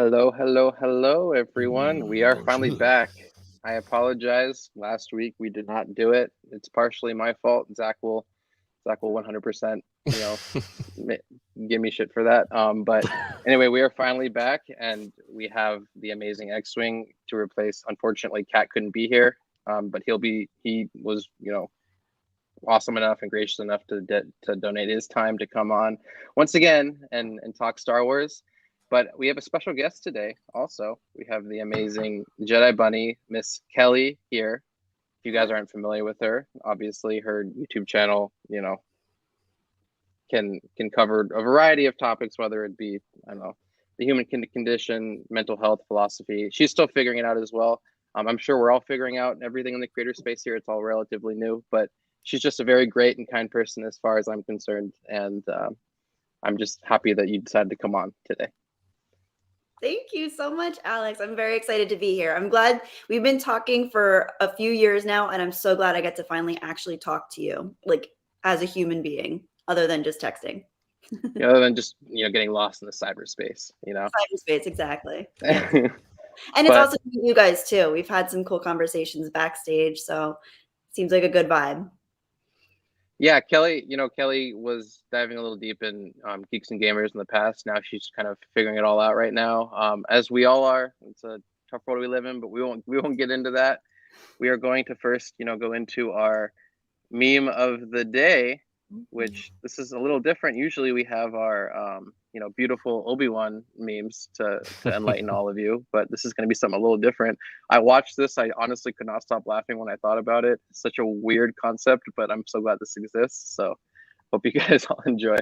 Hello, hello, hello, everyone. We are finally back. I apologize. Last week we did not do it. It's partially my fault. Zach will 100%, give me shit for that. But anyway, we are finally back, and we have the amazing X-Wing to replace. Unfortunately, Kat couldn't be here, but he was, awesome enough and gracious enough to donate his time to come on once again and talk Star Wars. But we have a special guest today also. We have the amazing Jedi Bunny, Miss Kelly, here. If you guys aren't familiar with her, obviously her YouTube channel, can cover a variety of topics, whether it be, the human condition, mental health, philosophy. She's still figuring it out as well. I'm sure we're all figuring out everything in the creator space here. It's all relatively new, but she's just a very great and kind person as far as I'm concerned. And I'm just happy that you decided to come on today. Thank you so much, Alex. I'm very excited to be here. I'm glad we've been talking for a few years now, and I'm so glad I get to finally actually talk to you, like as a human being, other than just texting. Other than just, getting lost in the cyberspace, Cyberspace, exactly. Yeah. And it's also you guys too. We've had some cool conversations backstage, so it seems like a good vibe. Yeah, Kelly, Kelly was diving a little deep in Geeks and Gamers in the past. Now she's kind of figuring it all out right now, as we all are. It's a tough world we live in, but we won't get into that. We are going to first, go into our meme of the day, which this is a little different. Usually we have our, beautiful Obi-Wan memes to enlighten all of you, but this is going to be something a little different. I watched this. I honestly could not stop laughing when I thought about it. It's such a weird concept, but I'm so glad this exists. So hope you guys all enjoy.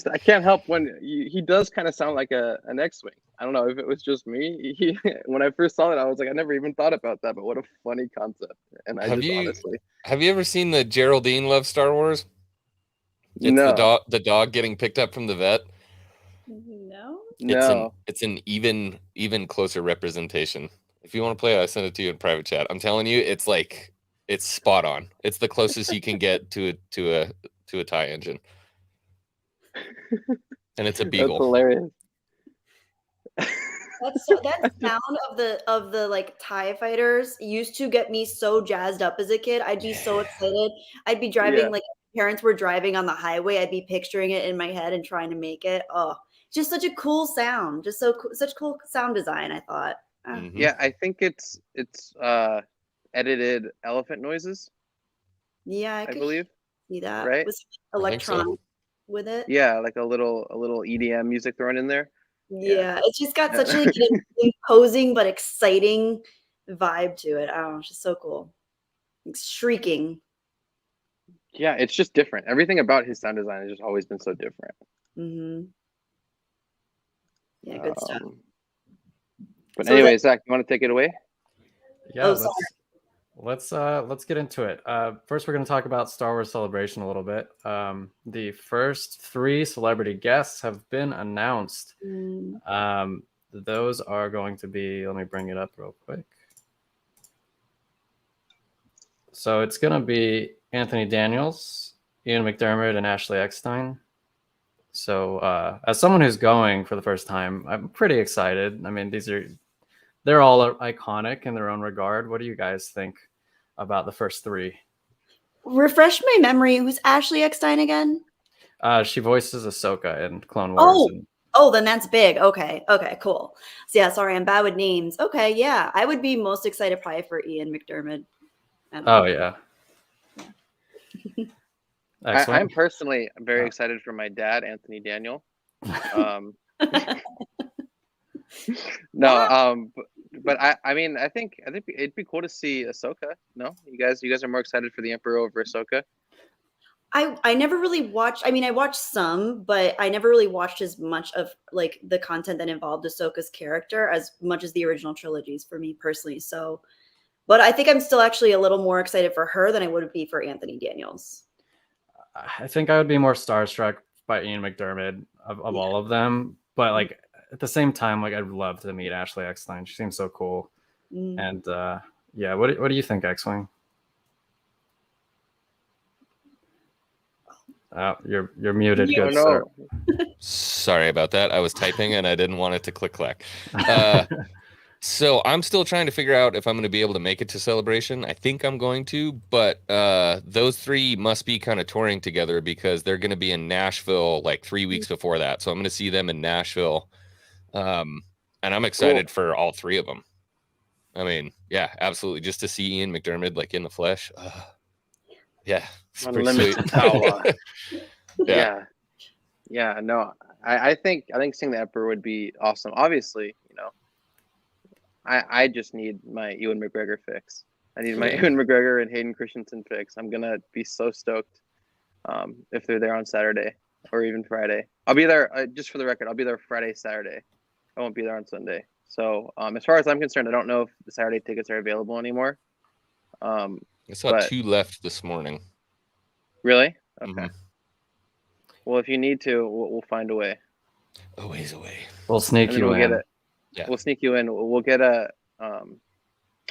I can't help when he does kind of sound like an X-Wing. I don't know if it was just me. When I first saw it, I was like, I never even thought about that, but what a funny concept. And have you ever seen the Geraldine Loves Star Wars? It's the dog getting picked up from the vet. No. It's an even closer representation. If you want to play it, I send it to you in private chat. I'm telling you, it's spot on. It's the closest you can get to a TIE engine. And it's a beagle. That's hilarious. That sound of the like TIE fighters used to get me so jazzed up as a kid. I'd be so excited. I'd be driving like parents were driving on the highway. I'd be picturing it in my head and trying to make it. Oh, just such a cool sound. Just such cool sound design, I thought. Mm-hmm. Yeah, I think it's edited elephant noises. Yeah, I believe. See that. Right? With electronic with it. Yeah, like a little EDM music thrown in there. Yeah, it's just got such an imposing but exciting vibe to it. I don't know, it's just so cool. Like shrieking. Yeah, it's just different. Everything about his sound design has just always been so different. Mm-hmm. Yeah, good stuff. But anyway, Zach, you want to take it away? Yeah, let's get into it. First, we're going to talk about Star Wars Celebration a little bit. The first 3 celebrity guests have been announced. Those are going to be, let me bring it up real quick. So it's going to be Anthony Daniels, Ian McDermott, and Ashley Eckstein. So as someone who's going for the first time, I'm pretty excited. I mean, these are they're all iconic in their own regard. What do you guys think about the first three? Refresh my memory. Who's Ashley Eckstein again? She voices Ahsoka in Clone Wars. Oh, then that's big. Okay, cool. So yeah, sorry, I'm bad with names. Okay, yeah, I would be most excited probably for Ian McDiarmid. Oh yeah. I'm personally very excited for my dad, Anthony Daniel. But I mean, I think it'd be cool to see Ahsoka. No, you guys are more excited for the Emperor over Ahsoka? I never really watched. I mean, I watched some, but I never really watched as much of like the content that involved Ahsoka's character as much as the original trilogies for me personally. So, but I think I'm still actually a little more excited for her than I would be for Anthony Daniels. I think I would be more starstruck by Ian McDiarmid of all of them, but like at the same time, like I'd love to meet Ashley Eckstein. She seems so cool. And yeah, what do you think, X-Wing? Oh, you're muted, good sir. Sorry about that. I was typing and I didn't want it to click clack. So I'm still trying to figure out if I'm going to be able to make it to Celebration. I think I'm going to, but those three must be kind of touring together because they're going to be in Nashville like 3 weeks before that. So I'm going to see them in Nashville. And I'm excited for all three of them. I mean, yeah, absolutely. Just to see Ian McDiarmid like in the flesh. Yeah. Unlimited power. Yeah. No, I think seeing the Emperor would be awesome. Obviously, you know, I just need my Ewan McGregor fix. I need my Ewan McGregor and Hayden Christensen fix. I'm gonna be so stoked if they're there on Saturday or even Friday. I'll be there. Just for the record, I'll be there Friday, Saturday. I won't be there on Sunday. So as far as I'm concerned, I don't know if the Saturday tickets are available anymore. I saw 2 left this morning. Really? Okay. Well, if you need to, we'll find a way. A ways away. We'll sneak you in. Get it. Yeah. We'll sneak you in. We'll get a.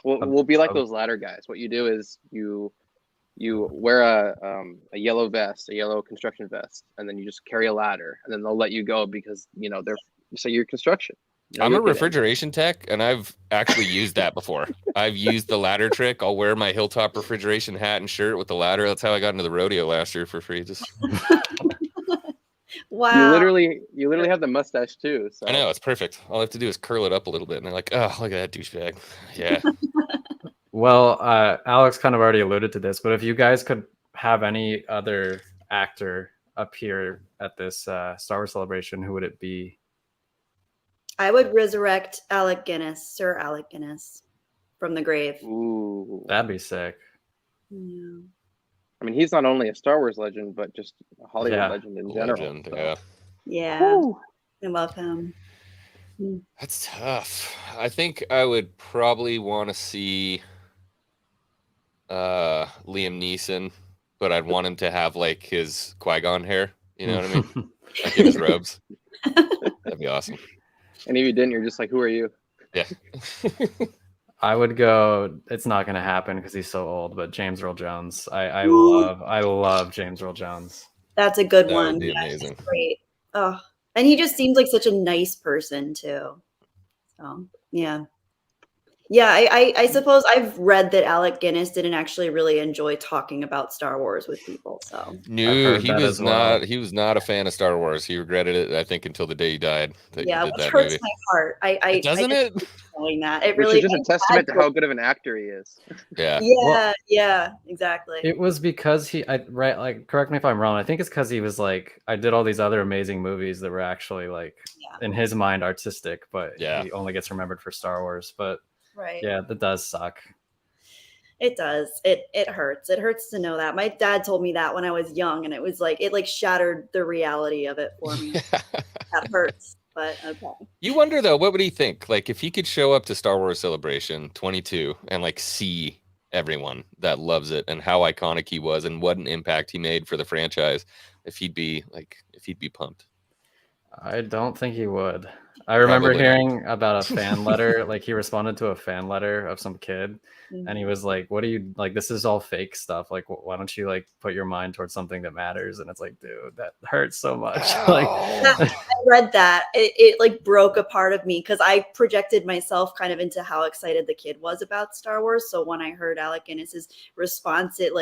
We'll be like those ladder guys. What you do is you wear a yellow vest, a yellow construction vest, and then you just carry a ladder, and then they'll let you go because you know you're construction. I'm a refrigeration tech, and I've actually used that before. I've used the ladder trick. I'll wear my Hilltop refrigeration hat and shirt with the ladder. That's how I got into the rodeo last year for free. Just wow. You literally have the mustache too. So. I know, it's perfect. All I have to do is curl it up a little bit, and they're like, "Oh, look at that douchebag." Yeah. Well, Alex kind of already alluded to this, but if you guys could have any other actor appear at this Star Wars Celebration, who would it be? I would resurrect Alec Guinness, Sir Alec Guinness, from the grave. Ooh, that'd be sick. Yeah. I mean, he's not only a Star Wars legend, but just a Hollywood legend in general. Yeah. I love him. That's tough. I think I would probably want to see Liam Neeson, but I'd want him to have like his Qui-Gon hair. You know what I mean? Like in his robes. That'd be awesome. And if you didn't, you're just like, who are you? Yeah. I would go. It's not going to happen because he's so old. But James Earl Jones, I love James Earl Jones. That's a good That one. would be amazing. Great. Oh, and he just seems like such a nice person too. So yeah. I suppose I've read that Alec Guinness didn't actually really enjoy talking about Star Wars with people. So no, he was not. He was not a fan of Star Wars. He regretted it, I think, until the day he died. Yeah, which hurts my heart. Doesn't it? Knowing that it really is just a testament to how good of an actor he is. Yeah. Yeah, exactly. It was because correct me if I'm wrong. I think it's because he was like, I did all these other amazing movies that were actually like, in his mind, artistic, but he only gets remembered for Star Wars. But right. Yeah, that does suck. It does. It hurts. It hurts to know that. My dad told me that when I was young, and it was like it shattered the reality of it for me. That hurts. But okay. You wonder though, what would he think? Like if he could show up to Star Wars Celebration 22 and like see everyone that loves it and how iconic he was and what an impact he made for the franchise, if he'd be pumped. I don't think he would. I remember hearing about a fan letter, like he responded to a fan letter of some kid, and he was like, what do you like, this is all fake stuff, like why don't you like put your mind towards something that matters? And it's like, dude, that hurts so much. Like I read that, it like broke a part of me because I projected myself kind of into how excited the kid was about Star Wars. So when I heard Alec Guinness's response, it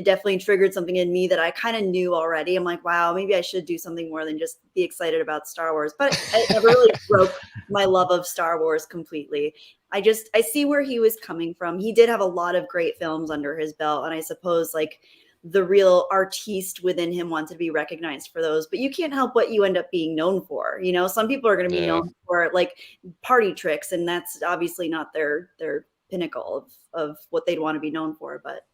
definitely triggered something in me that I kind of knew already. I'm like, wow, maybe I should do something more than just be excited about Star Wars. But it never really broke my love of Star Wars completely. I see where he was coming from. He did have a lot of great films under his belt, and I suppose like the real artiste within him wanted to be recognized for those, but you can't help what you end up being known for. You know, some people are going to be known for like party tricks, and that's obviously not their pinnacle of what they'd want to be known for, but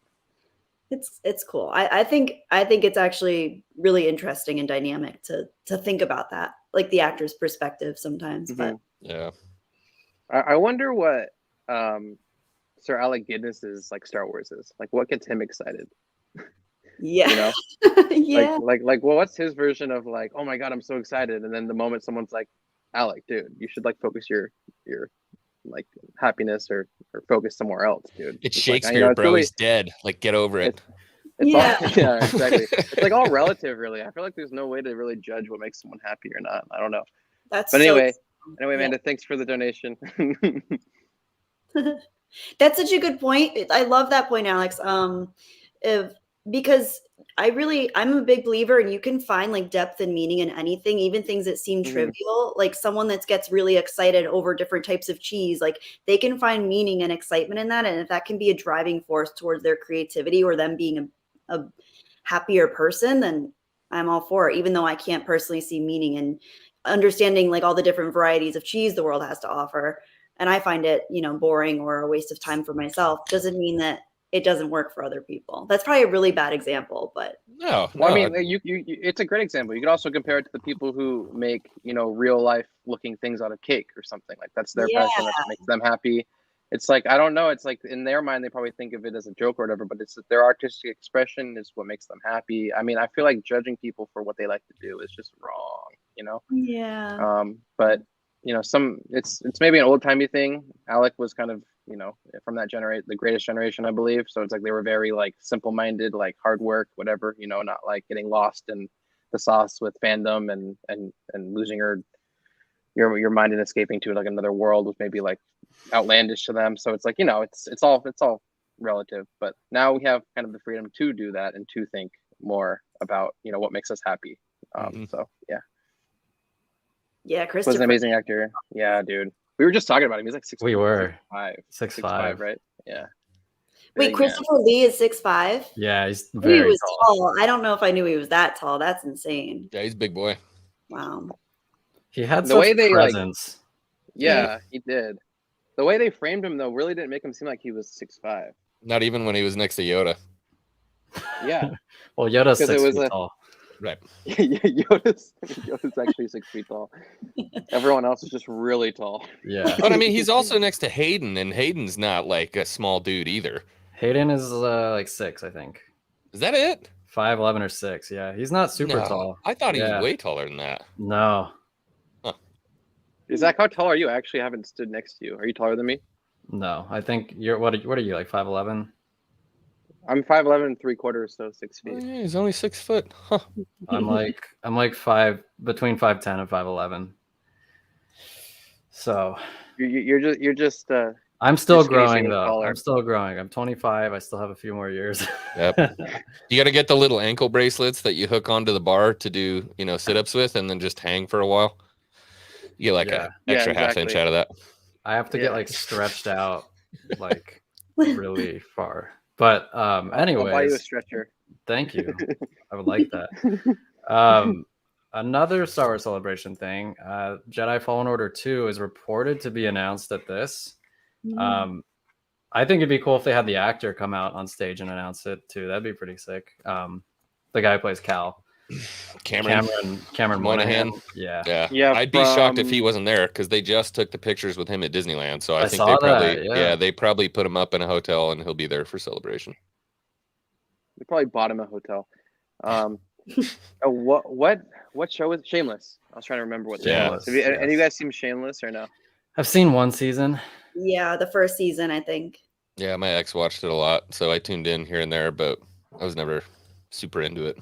it's cool. I think it's actually really interesting and dynamic to think about that, like the actor's perspective sometimes. But yeah, I wonder what Sir Alec Guinness's like Star Wars is like. What gets him excited? Yeah. You know? Yeah. Like, well, what's his version of like, oh my God, I'm so excited. And then the moment someone's like, Alec, dude, you should like focus your like happiness or focus somewhere else, dude. It's Shakespeare, Shakespeare, bro. He's dead. Like, get over it. It's all, yeah, exactly. It's like all relative, really. I feel like there's no way to really judge what makes someone happy or not. I don't know. But anyway, Amanda, thanks for the donation. That's such a good point. I love that point, Alex. Because I'm a big believer, and you can find like depth and meaning in anything, even things that seem trivial. Like someone that gets really excited over different types of cheese, like they can find meaning and excitement in that. And if that can be a driving force towards their creativity or them being a happier person, then I'm all for it, even though I can't personally see meaning in understanding like all the different varieties of cheese the world has to offer. And I find it, boring or a waste of time for myself. Doesn't mean that it doesn't work for other people. That's probably a really bad example, but no. I mean, you it's a great example. You could also compare it to the people who make, real life looking things out of cake or something. Like that's their passion, that makes them happy. It's like, I don't know. It's like in their mind, they probably think of it as a joke or whatever, but it's their artistic expression is what makes them happy. I mean, I feel like judging people for what they like to do is just wrong, Yeah. But it's maybe an old timey thing. Alec was kind of, from that generation, the greatest generation, I believe. So it's like they were very like simple minded, like hard work, whatever, not like getting lost in the sauce with fandom and losing your mind and escaping to like another world was maybe like outlandish to them. So it's like, it's all relative. But now we have kind of the freedom to do that and to think more about, what makes us happy. So yeah. Yeah, Christopher was an amazing actor. Yeah, dude. We were just talking about him. He's like 6'5". We were 6'5", right? Yeah. Wait, Christopher Lee is 6'5"? Yeah, he's very very tall. I don't know if I knew he was that tall. That's insane. Yeah, he's a big boy. Wow. He had the way they presence. He did. The way they framed him though really didn't make him seem like he was 6'5". Not even when he was next to Yoda. Yeah. Well, Yoda's 6 feet tall. Right. Yoda's actually 6 feet tall. Everyone else is just really tall. Yeah. But I mean, he's also next to Hayden, and Hayden's not like a small dude either. Hayden is like 6, I think. Is that it? 5'11" or 6. Yeah, he's not super tall. I thought he was way taller than that. No. Huh. Zach, how tall are you? I actually haven't stood next to you. Are you taller than me? No, I think you're. What are you, like 5'11"? I'm 5'11" 3/4, so 6 feet. Oh, yeah, he's only 6 foot. Huh. I'm like between 5'10" and 5'11". So you're just. I'm still growing though. Taller. I'm still growing. I'm 25. I still have a few more years. Yep. You got to get the little ankle bracelets that you hook onto the bar to do, sit-ups with, and then just hang for a while. You get like an extra half inch out of that. I have to get like stretched out, like really far. But anyways, I'll buy you a stretcher. Thank you. I would like that. Another Star Wars Celebration thing, Jedi Fallen Order 2 is reported to be announced at this. I think it'd be cool if they had the actor come out on stage and announce it too. That'd be pretty sick. The guy who plays Cal. Cameron Moynihan. Yeah. I'd be shocked if he wasn't there because they just took the pictures with him at Disneyland. So I think they probably they probably put him up in a hotel and he'll be there for Celebration. They probably bought him a hotel. What show was Shameless? I was trying to remember what that was. Have any of you guys seen Shameless or no? I've seen one season. Yeah, the first season, I think. Yeah, my ex watched it a lot, so I tuned in here and there, but I was never super into it.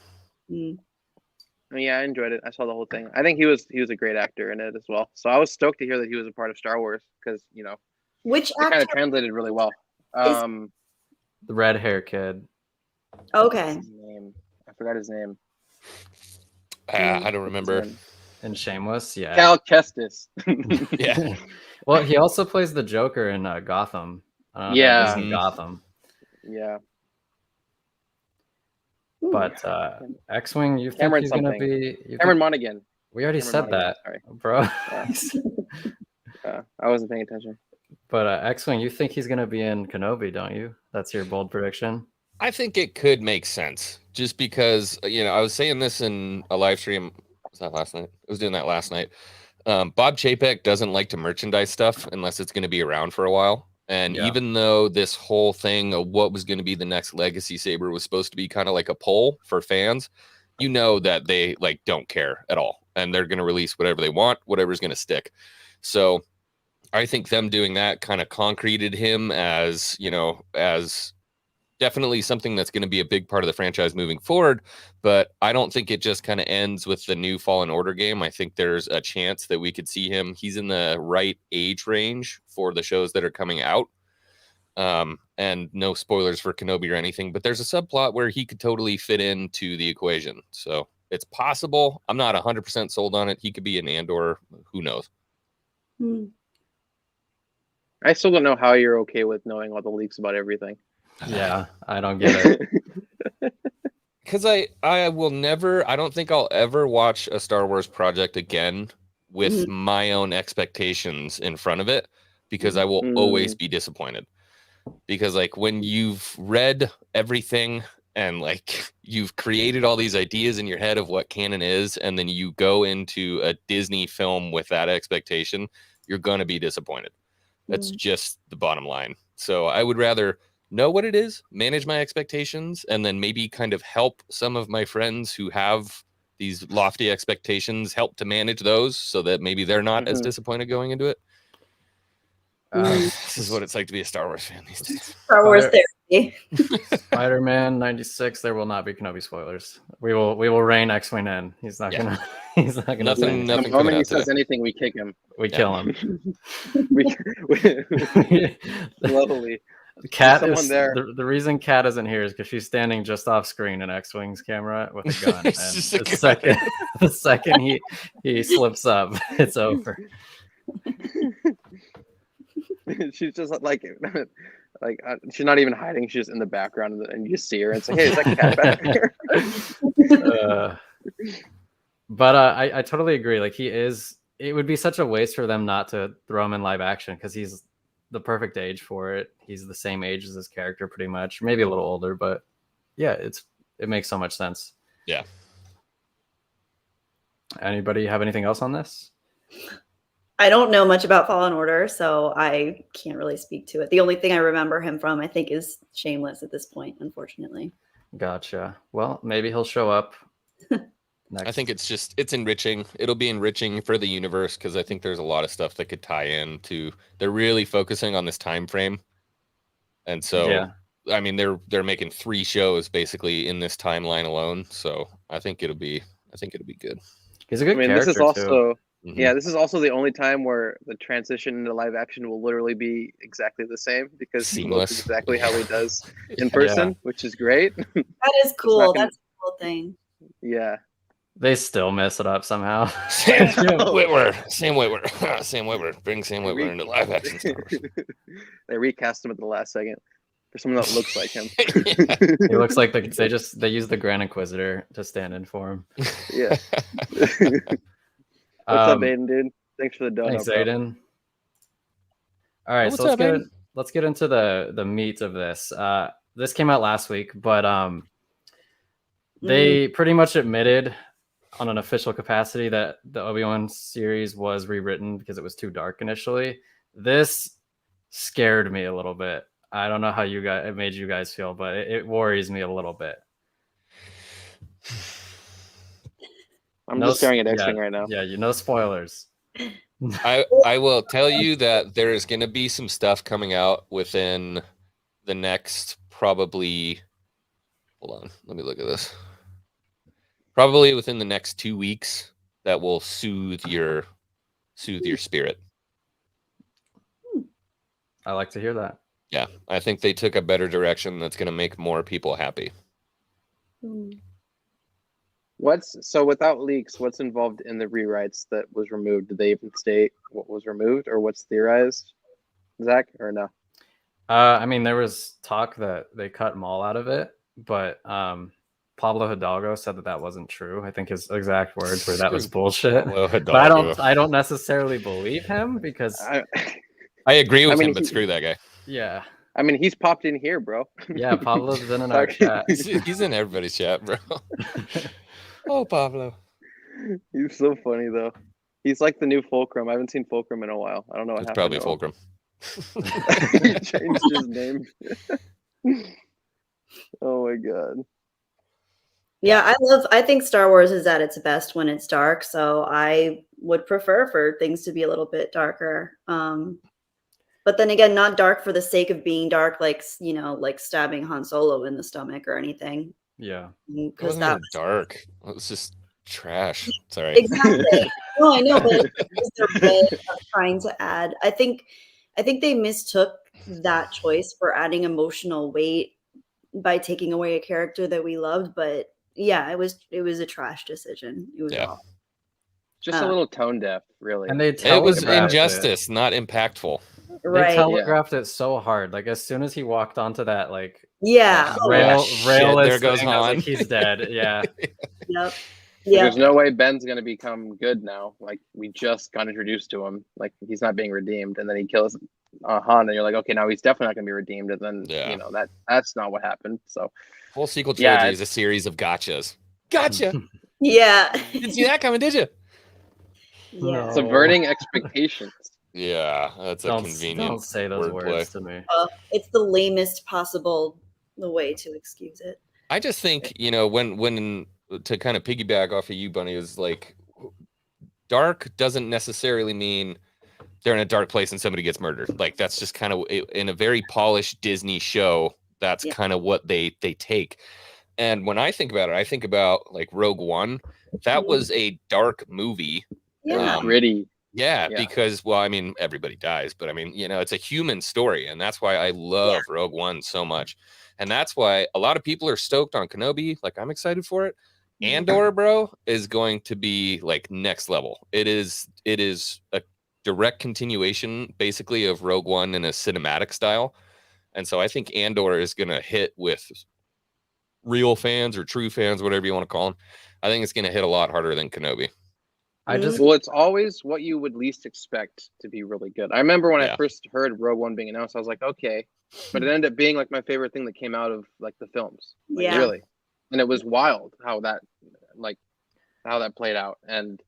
I mean, yeah, I enjoyed it. I saw the whole thing. I think he was a great actor in it as well. So I was stoked to hear that he was a part of Star Wars because Which it kind actor of translated really well. is The red hair kid. okay? His name. I forgot his name. I don't remember. And Shameless, yeah. Cal Kestis. Yeah. Well, he also plays the Joker in Gotham. Yeah. Gotham. Yeah. But X-Wing, you Cameron think he's going to something. be... Cameron Monaghan. We already Cameron said Monaghan, that, sorry. bro. I wasn't paying attention. But X-Wing, you think he's going to be in Kenobi, don't you? That's your bold prediction? I think it could make sense just because, I was saying this in a live stream. Was that last night? I was doing that last night. Bob Chapek doesn't like to merchandise stuff unless it's going to be around for a while. And even though this whole thing of what was going to be the next Legacy Saber was supposed to be kind of like a poll for fans, that they don't care at all. And they're going to release whatever they want, whatever's going to stick. So I think them doing that kind of concreted him as definitely something that's going to be a big part of the franchise moving forward. But I don't think it just kind of ends with the new Fallen Order game. I think there's a chance that we could see him. He's in the right age range for the shows that are coming out. And no spoilers for Kenobi or anything, but there's a subplot where he could totally fit into the equation. So it's possible. I'm not 100% sold on it. He could be an Andor. Who knows? I still don't know how you're okay with knowing all the leaks about everything. Yeah, I don't get it. Because I will never, I don't think I'll ever watch a Star Wars project again with my own expectations in front of it, because I will always be disappointed. Because when you've read everything and you've created all these ideas in your head of what canon is, and then you go into a Disney film with that expectation, you're going to be disappointed. That's just the bottom line. So I would rather know what it is, manage my expectations, and then maybe kind of help some of my friends who have these lofty expectations help to manage those so that maybe they're not as disappointed going into it. This is what it's like to be a Star Wars fan these days. Star Wars therapy. Spider-Man 96. There will not be Kenobi spoilers. We will rein X-Wing in. He's not gonna. He's not gonna. Nothing. The moment he says anything, we kick him. We kill him. Slowly. Kat is there. The reason Kat isn't here is because she's standing just off screen in X-Wing's camera with a gun. And the second he slips up, it's over. She's just she's not even hiding. She's just in the background, and you just see her and say, "Hey, is that Cat back there?" But I totally agree. He is. It would be such a waste for them not to throw him in live action, because he's the perfect age for it. He's the same age as his character, pretty much, maybe a little older, but yeah, it makes so much sense. Yeah. Anybody have anything else on this? I don't know much about Fallen Order, so I can't really speak to it. The only thing I remember him from, I think, is Shameless at this point, unfortunately. Gotcha. Well, maybe he'll show up next. I think it's enriching. It'll be enriching for the universe, because I think there's a lot of stuff that could tie in to. They're really focusing on this time frame, and so yeah. I mean they're making 3 shows basically in this timeline alone. So I think it'll be good. He's a good character. This is also. Too. Yeah, this is also the only time where the transition into live action will literally be exactly the same, because he looks exactly how he does in person, which is great. That is cool. That's a cool thing. Yeah. They still mess it up somehow. Sam Witwer. Bring Sam Witwer into live action Star Wars. They recast him at the last second for someone that looks like him. He looks like they use the Grand Inquisitor to stand in for him. Yeah. What's up, Aiden, dude? Thanks for the donut. Thanks, Aiden. All right, so let's get into the meat of this. This came out last week, but they pretty much admitted on an official capacity that the Obi-Wan series was rewritten because it was too dark initially. This scared me a little bit. I don't know how it made you guys feel, but it worries me a little bit. I'm just staring at Eckstein right now. Yeah, no spoilers. I will tell you that there is going to be some stuff coming out within the next probably. Hold on, let me look at this. Probably within the next 2 weeks, that will soothe your spirit. I like to hear that. Yeah, I think they took a better direction that's going to make more people happy. So without leaks, what's involved in the rewrites that was removed? Did they even state what was removed or what's theorized, Zach, or no? I mean, there was talk that they cut Maul out of it, but Pablo Hidalgo said that wasn't true. I think his exact words were that was bullshit. But I don't necessarily believe him because I agree with him, but screw that guy. Yeah. I mean, he's popped in here, bro. Yeah, Pablo's been in our chat. He's in everybody's chat, bro. Oh, Pablo. He's so funny, though. He's like the new Fulcrum. I haven't seen Fulcrum in a while. I don't know what it's happened. Probably Fulcrum. He changed his name. Oh, my God. Yeah, I think Star Wars is at its best when it's dark, so I would prefer for things to be a little bit darker. But then again, not dark for the sake of being dark, like, you know, like stabbing Han Solo in the stomach or anything. Yeah. Because that was dark. It was just trash. Sorry. Exactly. No, I know, but it's their way of trying to add. I think they mistook that choice for adding emotional weight by taking away a character that we loved. But yeah, it was a trash decision. It was awful. Just a little tone deaf, really. And it was injustice, not impactful. Right. They telegraphed it so hard. Like as soon as he walked onto that, like rail, there goes Han. Like, he's dead. Yeah. Yep. Yeah. There's no way Ben's gonna become good now. Like we just got introduced to him. Like he's not being redeemed, and then he kills Han, and you're like, okay, now he's definitely not gonna be redeemed. And then you know that's not what happened. So whole sequel trilogy is a series of gotchas. Gotcha. Yeah. Didn't see that coming, did you? Yeah. Subverting expectations. Yeah, that's a convenient. Don't say those words to me. It's the lamest possible way to excuse it. I just think, you know, when to kind of piggyback off of you, Bunny, is like dark doesn't necessarily mean they're in a dark place and somebody gets murdered. Like that's just kind of in a very polished Disney show. That's kind of what they take. And when I think about it, I think about like Rogue One. That was a dark movie. Yeah. Gritty. Yeah, because, well, I mean, everybody dies, but I mean, you know, it's a human story. And that's why I love Rogue One so much. And that's why a lot of people are stoked on Kenobi. Like, I'm excited for it. Andor, bro, is going to be like next level. It is a direct continuation, basically, of Rogue One in a cinematic style. And so I think Andor is going to hit with real fans or true fans, whatever you want to call them. I think it's going to hit a lot harder than Kenobi. Well, it's always what you would least expect to be really good. I remember when I first heard Rogue One being announced, I was like, okay, but it ended up being like my favorite thing that came out of like the films, like, really. And it was wild how that played out. And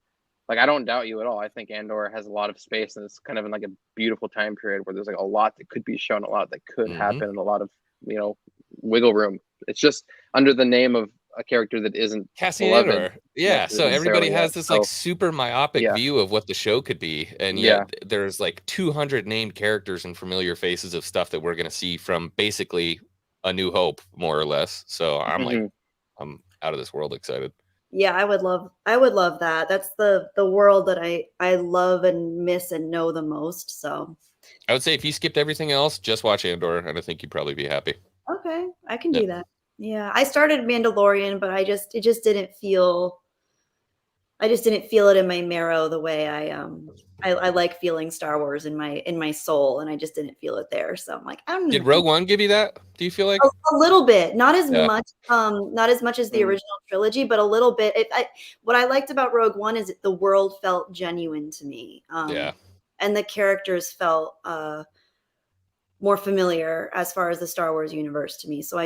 like, I don't doubt you at all. I think Andor has a lot of space, and it's kind of in like a beautiful time period where there's like a lot that could be shown, a lot that could happen, and a lot of, you know, wiggle room. It's just under the name of a character that isn't Cassian Andor. Yeah, so everybody has this like super myopic view of what the show could be, and yet there's like 200 named characters and familiar faces of stuff that we're going to see from basically A New Hope, more or less. So I'm like, I'm out of this world excited. Yeah, I would love that. That's the world that I love and miss and know the most. So I would say if you skipped everything else, just watch Andor, and I think you'd probably be happy. Okay, I can do that. Yeah, I started Mandalorian, but it just didn't feel it in my marrow the way I like feeling Star Wars in my soul, and I just didn't feel it there. So I'm like, I don't know. Did Rogue One give you that? Do you feel like a little bit, not as much as the original trilogy, but a little bit. What I liked about Rogue One is the world felt genuine to me. And the characters felt more familiar as far as the Star Wars universe to me. So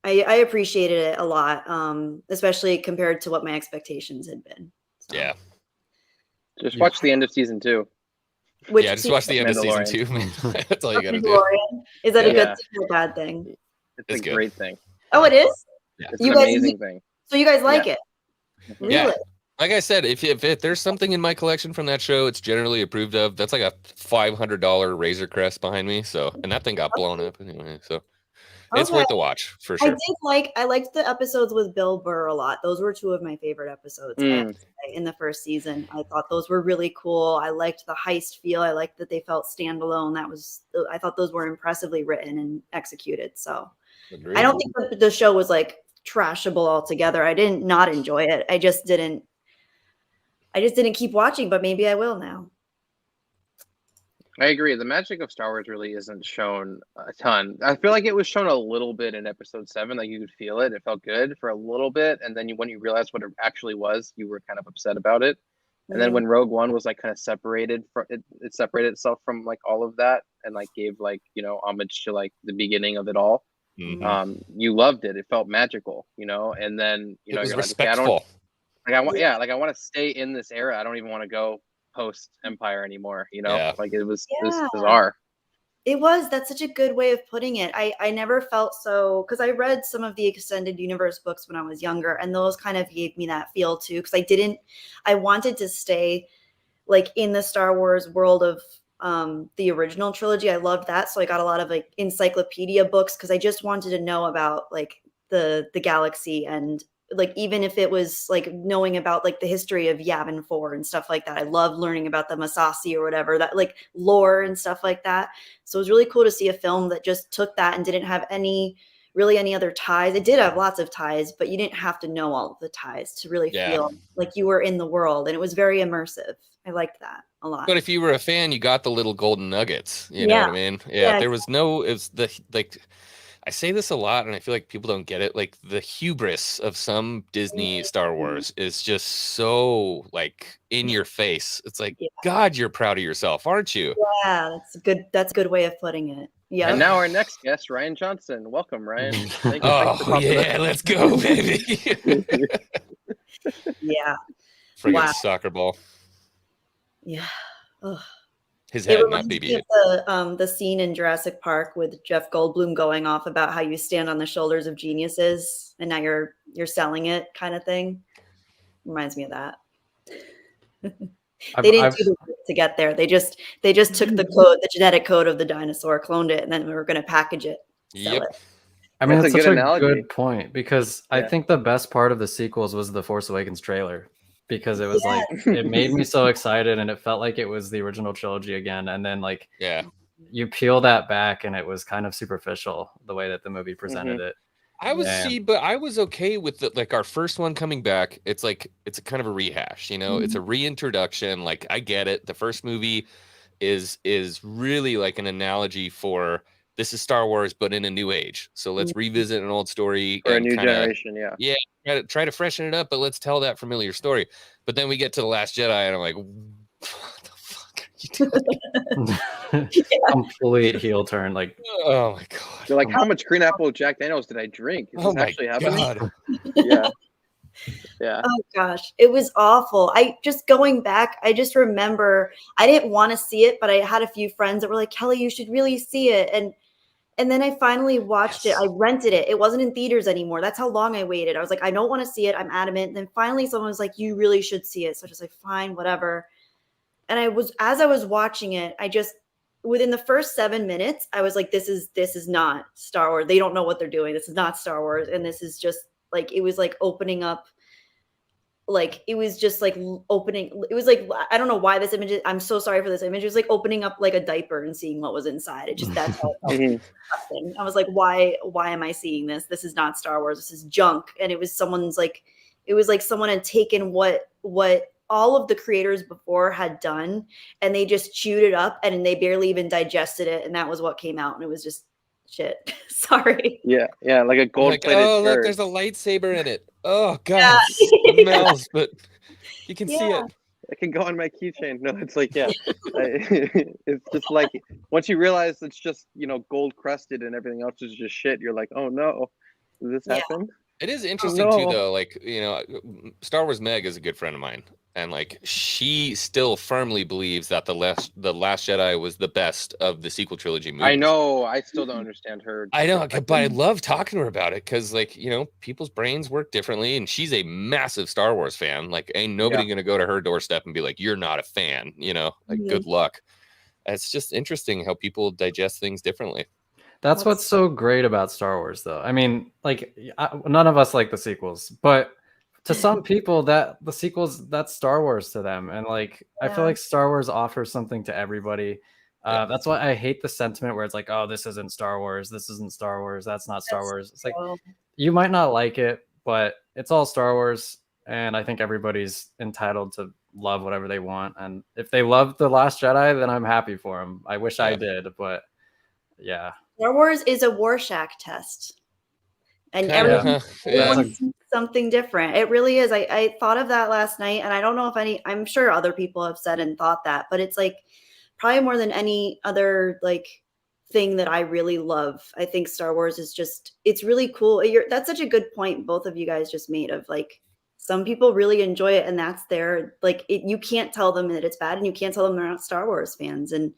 I appreciated it a lot, especially compared to what my expectations had been. So. Yeah. Just watch the end of season 2. Just watch the end of season 2, man. That's all you gotta do. Is that a good thing or a bad thing? It's a great thing. Oh, it is? Yeah. It's an amazing thing. So you guys like it? Really? Yeah. Like I said, if there's something in my collection from that show, it's generally approved of. That's like a $500 Razor Crest behind me. So, and that thing got blown up anyway. So It's Okay. worth the watch for sure. I liked the episodes with Bill Burr a lot. Those were two of my favorite episodes I have to say, in the first season. I thought those were really cool. I liked the heist feel. I liked that they felt standalone. I thought those were impressively written and executed. So Agreed. I don't think that the show was like trashable altogether. I didn't not enjoy it. I just didn't keep watching, but maybe I will now. I agree. The magic of Star Wars really isn't shown a ton. I feel like it was shown a little bit in Episode 7. Like you could feel it. It felt good for a little bit, and then when you realized what it actually was, you were kind of upset about it. And then when Rogue One was like kind of separated from it, it separated itself from like all of that, and like gave like homage to like the beginning of it all. You loved it. It felt magical, and then it was you're respectful. I want to stay in this era. I don't even want to go post Empire anymore. Like it was bizarre. That's such a good way of putting it. I never felt so, because I read some of the extended universe books when I was younger, and those kind of gave me that feel too, because I wanted to stay like in the Star Wars world of the original trilogy. I loved that, so I got a lot of like encyclopedia books because I just wanted to know about like the galaxy, and like even if it was like knowing about like the history of Yavin 4 and stuff like that. I love learning about the Masasi or whatever, that like lore and stuff like that. So it was really cool to see a film that just took that and didn't have any other ties. It did have lots of ties, but you didn't have to know all of the ties to really feel like you were in the world, and it was very immersive. I liked that a lot. But if you were a fan, you got the little golden nuggets. You know what I mean? Yeah. There was I say this a lot, and I feel like people don't get it. Like the hubris of some Disney Star Wars is just so like in your face. It's like, God, you're proud of yourself, aren't you? Yeah, that's a good way of putting it. Yeah. And now our next guest, Ryan Johnson. Welcome, Ryan. Thanks for yeah, let's go, baby. Yeah. Friggin' soccer ball. Yeah. Ugh. His head, not BB. The scene in Jurassic Park with Jeff Goldblum going off about how you stand on the shoulders of geniuses and now you're selling it, kind of thing. Reminds me of that. They didn't do the work to get there. They just took the genetic code of the dinosaur, cloned it, and then we were going to package it. Yep. It. I mean, that's such a good point, because I think the best part of the sequels was the Force Awakens trailer. Because it was like, it made me so excited, and it felt like it was the original trilogy again. And then like, you peel that back, and it was kind of superficial the way that the movie presented it. But I was okay with like our first one coming back. It's like, it's a kind of a rehash, it's a reintroduction. Like I get it. The first movie is really like an analogy for, this is Star Wars, but in a new age. So let's revisit an old story for a new generation. Yeah. Try to freshen it up, but let's tell that familiar story. But then we get to The Last Jedi, and I'm like, what the fuck are you doing? Complete heel turn. Like, oh my God. You're like, how much green apple Jack Daniels did I drink? Is this actually happening? Yeah. Yeah. Oh gosh, it was awful. I just remember I didn't want to see it, but I had a few friends that were like, Kelly, you should really see it. And then I finally watched it. I rented it. It wasn't in theaters anymore. That's how long I waited. I was like, I don't want to see it. I'm adamant. And then finally someone was like, you really should see it. So I was like, fine, whatever. And as I was watching it, within the first 7 minutes, I was like, this is not Star Wars. They don't know what they're doing. This is not Star Wars. And this is just like, it was like opening up. Like it was just like opening. It was like, I don't know why this image. I'm so sorry for this image. It was like opening up like a diaper and seeing what was inside. It just, that's how it felt. I was like, why am I seeing this? This is not Star Wars. This is junk. And it was someone had taken what all of the creators before had done, and they just chewed it up, and they barely even digested it. And that was what came out. And it was just shit. Sorry. Yeah. Like a gold-plated oh, look, shirt. there's a lightsaber in it. Oh God, it smells, but you can see it. It can go on my keychain. No, it's like, it's just like, once you realize it's just, gold crusted and everything else is just shit, you're like, oh no, did this happen? It is interesting too, though. Like, Star Wars Meg is a good friend of mine, and like she still firmly believes that the Last Jedi was the best of the sequel trilogy movies. I know. I still don't understand her. I know, but I love talking to her about it, because like, people's brains work differently, and she's a massive Star Wars fan. Like, ain't nobody gonna go to her doorstep and be like, you're not a fan. Like, good luck. It's just interesting how people digest things differently. That's what's so great about Star Wars, though. I mean, like, none of us like the sequels, but to some people, that the sequels, that's Star Wars to them. And like, I feel like Star Wars offers something to everybody. That's why I hate the sentiment where it's like, oh, this isn't Star Wars. This isn't Star Wars. That's not Star Wars. It's like, you might not like it, but it's all Star Wars. And I think everybody's entitled to love whatever they want. And if they love The Last Jedi, then I'm happy for them. I wish I did, but yeah. Star Wars is a Rorschach test. And everyone sees something different. It really is. I thought of that last night, and I don't know if I'm sure other people have said and thought that, but it's like probably more than any other like thing that I really love. I think Star Wars is just, it's really cool. That's such a good point both of you guys just made of like, some people really enjoy it and that's their, like, you can't tell them that it's bad and you can't tell them they're not Star Wars fans. And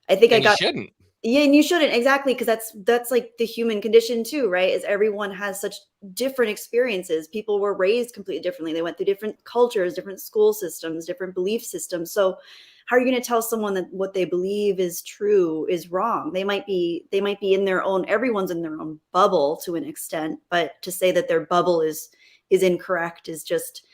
I think you shouldn't. Yeah, and you shouldn't, exactly, because that's like the human condition too, right? Is everyone has such different experiences. People were raised completely differently. They went through different cultures, different school systems, different belief systems. So how are you going to tell someone that what they believe is true is wrong? They might be in their own, everyone's in their own bubble to an extent, but to say that their bubble is incorrect is just,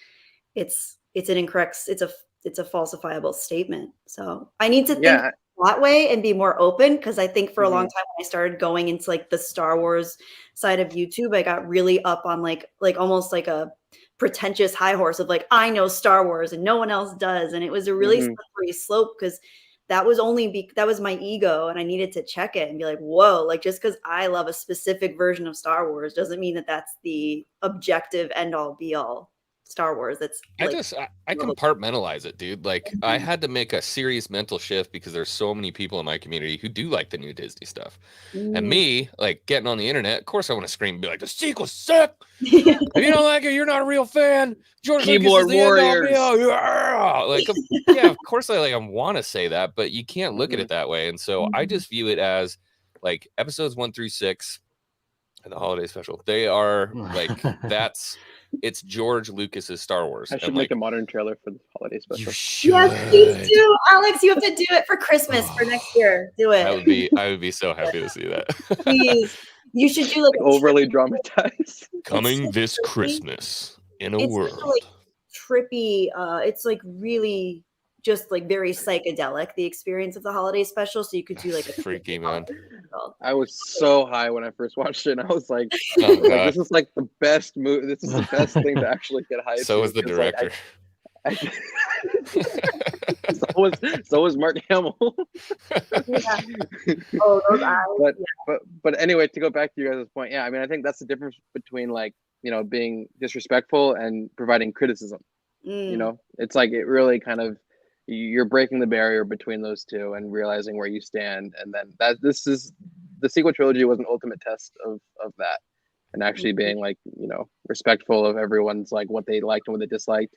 it's an incorrect, it's a falsifiable statement. So I need to think that way and be more open, because I think for a long time when I started going into like the Star Wars side of YouTube, I got really up on like almost like a pretentious high horse of like, I know Star Wars and no one else does, and it was a really slippery slope, because that was that was my ego, and I needed to check it and be like, whoa, like just because I love a specific version of Star Wars doesn't mean that that's the objective end all be all Star Wars. That's like, I compartmentalize it, dude. Like I had to make a serious mental shift because there's so many people in my community who do like the new Disney stuff. And me, like getting on the internet, of course I want to scream and be like, the sequels suck. If you don't like it, you're not a real fan. George Lucas is the end all be all. Yeah. Like yeah, of course I want to say that, but you can't look at it that way. And so I just view it as like episodes 1 through 6 and the holiday special. They are like it's George Lucas's Star Wars. I should make a modern trailer for the holiday special. Yes, please do, Alex. You have to do it for Christmas for next year. Do it. I would be so happy to see that. Please, you should do like overly dramatized. Coming this Christmas in a world. Like trippy. It's like really just like very psychedelic, the experience of the holiday special. So you could do like a freaky man. I was so high when I first watched it, and I was like, this is like the best movie. This is the best thing to actually get hyped. So was the director. So was Mark Hamill. Oh, those eyes. But anyway, to go back to you guys' point, I mean, I think that's the difference between like, being disrespectful and providing criticism. It's like it really kind of, you're breaking the barrier between those two and realizing where you stand, and then the sequel trilogy was an ultimate test of that, and actually being like respectful of everyone's like what they liked and what they disliked,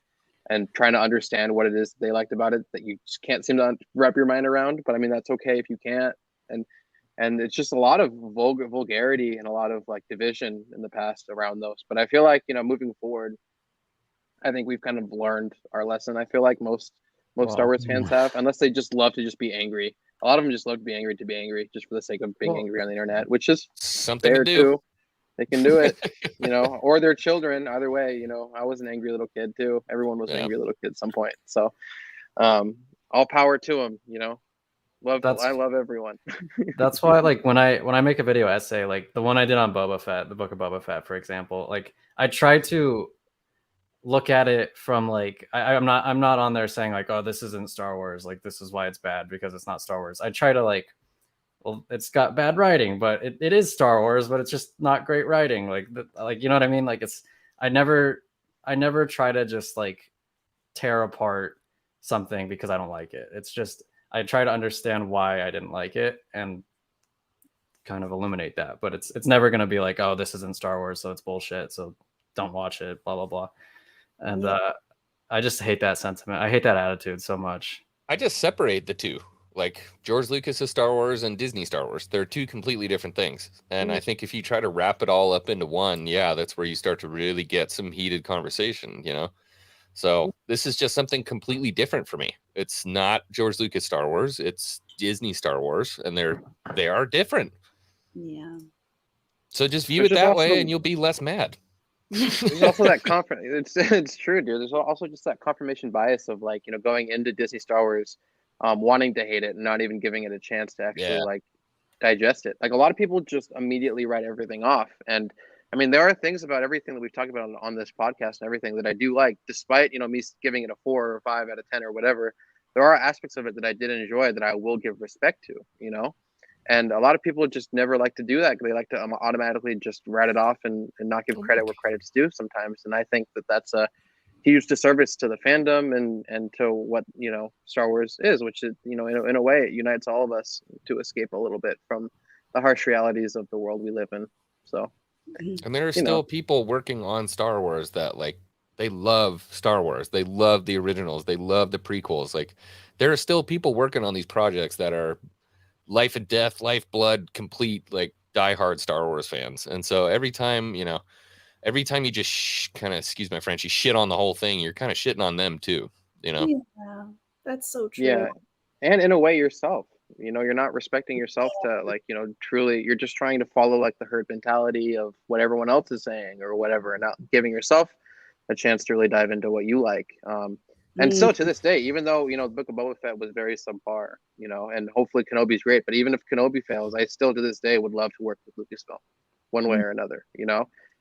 and trying to understand what it is they liked about it that you just can't seem to wrap your mind around. But I mean, that's okay if you can't. And it's just a lot of vulgarity and a lot of like division in the past around those. But I feel like moving forward, I think we've kind of learned our lesson. I feel like most Star Wars fans have, unless they just love to just be angry. A lot of them just love to be angry just for the sake of being angry on the internet, which is something fair to do. Too. They can do it, or their children. Either way, I was an angry little kid too. Everyone was an angry little kid at some point. So, all power to them. I love everyone. That's why, like, when I make a video essay, like the one I did on Boba Fett, the Book of Boba Fett, for example, like I try to look at it from like I'm not on there saying like, oh, this isn't Star Wars, like this is why it's bad because it's not Star Wars. I try to like, well, it's got bad writing, but it is Star Wars, but it's just not great writing. Like you know what I mean? Like I never try to just like tear apart something because I don't like it. It's just I try to understand why I didn't like it and kind of illuminate that. But it's never gonna be like, oh, this isn't Star Wars, so it's bullshit, so don't watch it, blah blah blah. And I just hate that sentiment. I hate that attitude so much. I just separate the two. Like George Lucas's Star Wars and Disney Star Wars. They're two completely different things. And I think if you try to wrap it all up into one, that's where you start to really get some heated conversation, So this is just something completely different for me. It's not George Lucas Star Wars. It's Disney Star Wars. And they are different. Yeah. So just view There's it just that also way, the- and you'll be less mad. There's also that it's true, dude. There's also just that confirmation bias of like, going into Disney Star Wars, wanting to hate it and not even giving it a chance to actually Yeah. like digest it. Like a lot of people just immediately write everything off. And I mean, there are things about everything that we've talked about on this podcast and everything that I do like, despite, me giving it a 4 or 5 out of 10 or whatever. There are aspects of it that I did enjoy that I will give respect to. And a lot of people just never like to do that because they like to automatically just write it off and not give credit where credit's due sometimes. And I think that that's a huge disservice to the fandom and to what, Star Wars is, which is, in a way, it unites all of us to escape a little bit from the harsh realities of the world we live in. So, And there are still people working on Star Wars that like, they love Star Wars. They love the originals. They love the prequels. Like, there are still people working on these projects that are life and death, lifeblood, complete, like diehard Star Wars fans. And so every time you just kind of, excuse my French, you shit on the whole thing, you're kind of shitting on them too. Yeah, that's so true. Yeah, and in a way yourself. You're not respecting yourself to like, truly, you're just trying to follow like the herd mentality of what everyone else is saying or whatever, and not giving yourself a chance to really dive into what you like. And still to this day, even though, the Book of Boba Fett was very subpar, and hopefully Kenobi's great, but even if Kenobi fails, I still to this day would love to work with Lucasfilm one way or another.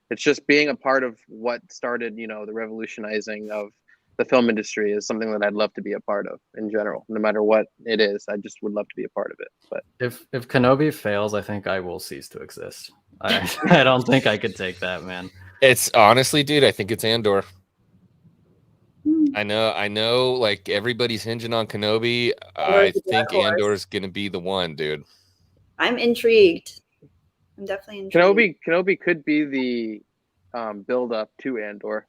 It's just being a part of what started, the revolutionizing of the film industry is something that I'd love to be a part of in general, no matter what it is. I just would love to be a part of it. But if Kenobi fails, I think I will cease to exist. I don't think I could take that, man. It's honestly, dude, I think it's Andor. I know, like everybody's hinging on Kenobi. I think Andor's gonna be the one, dude. I'm intrigued. I'm definitely intrigued. Kenobi could be the build up to Andor.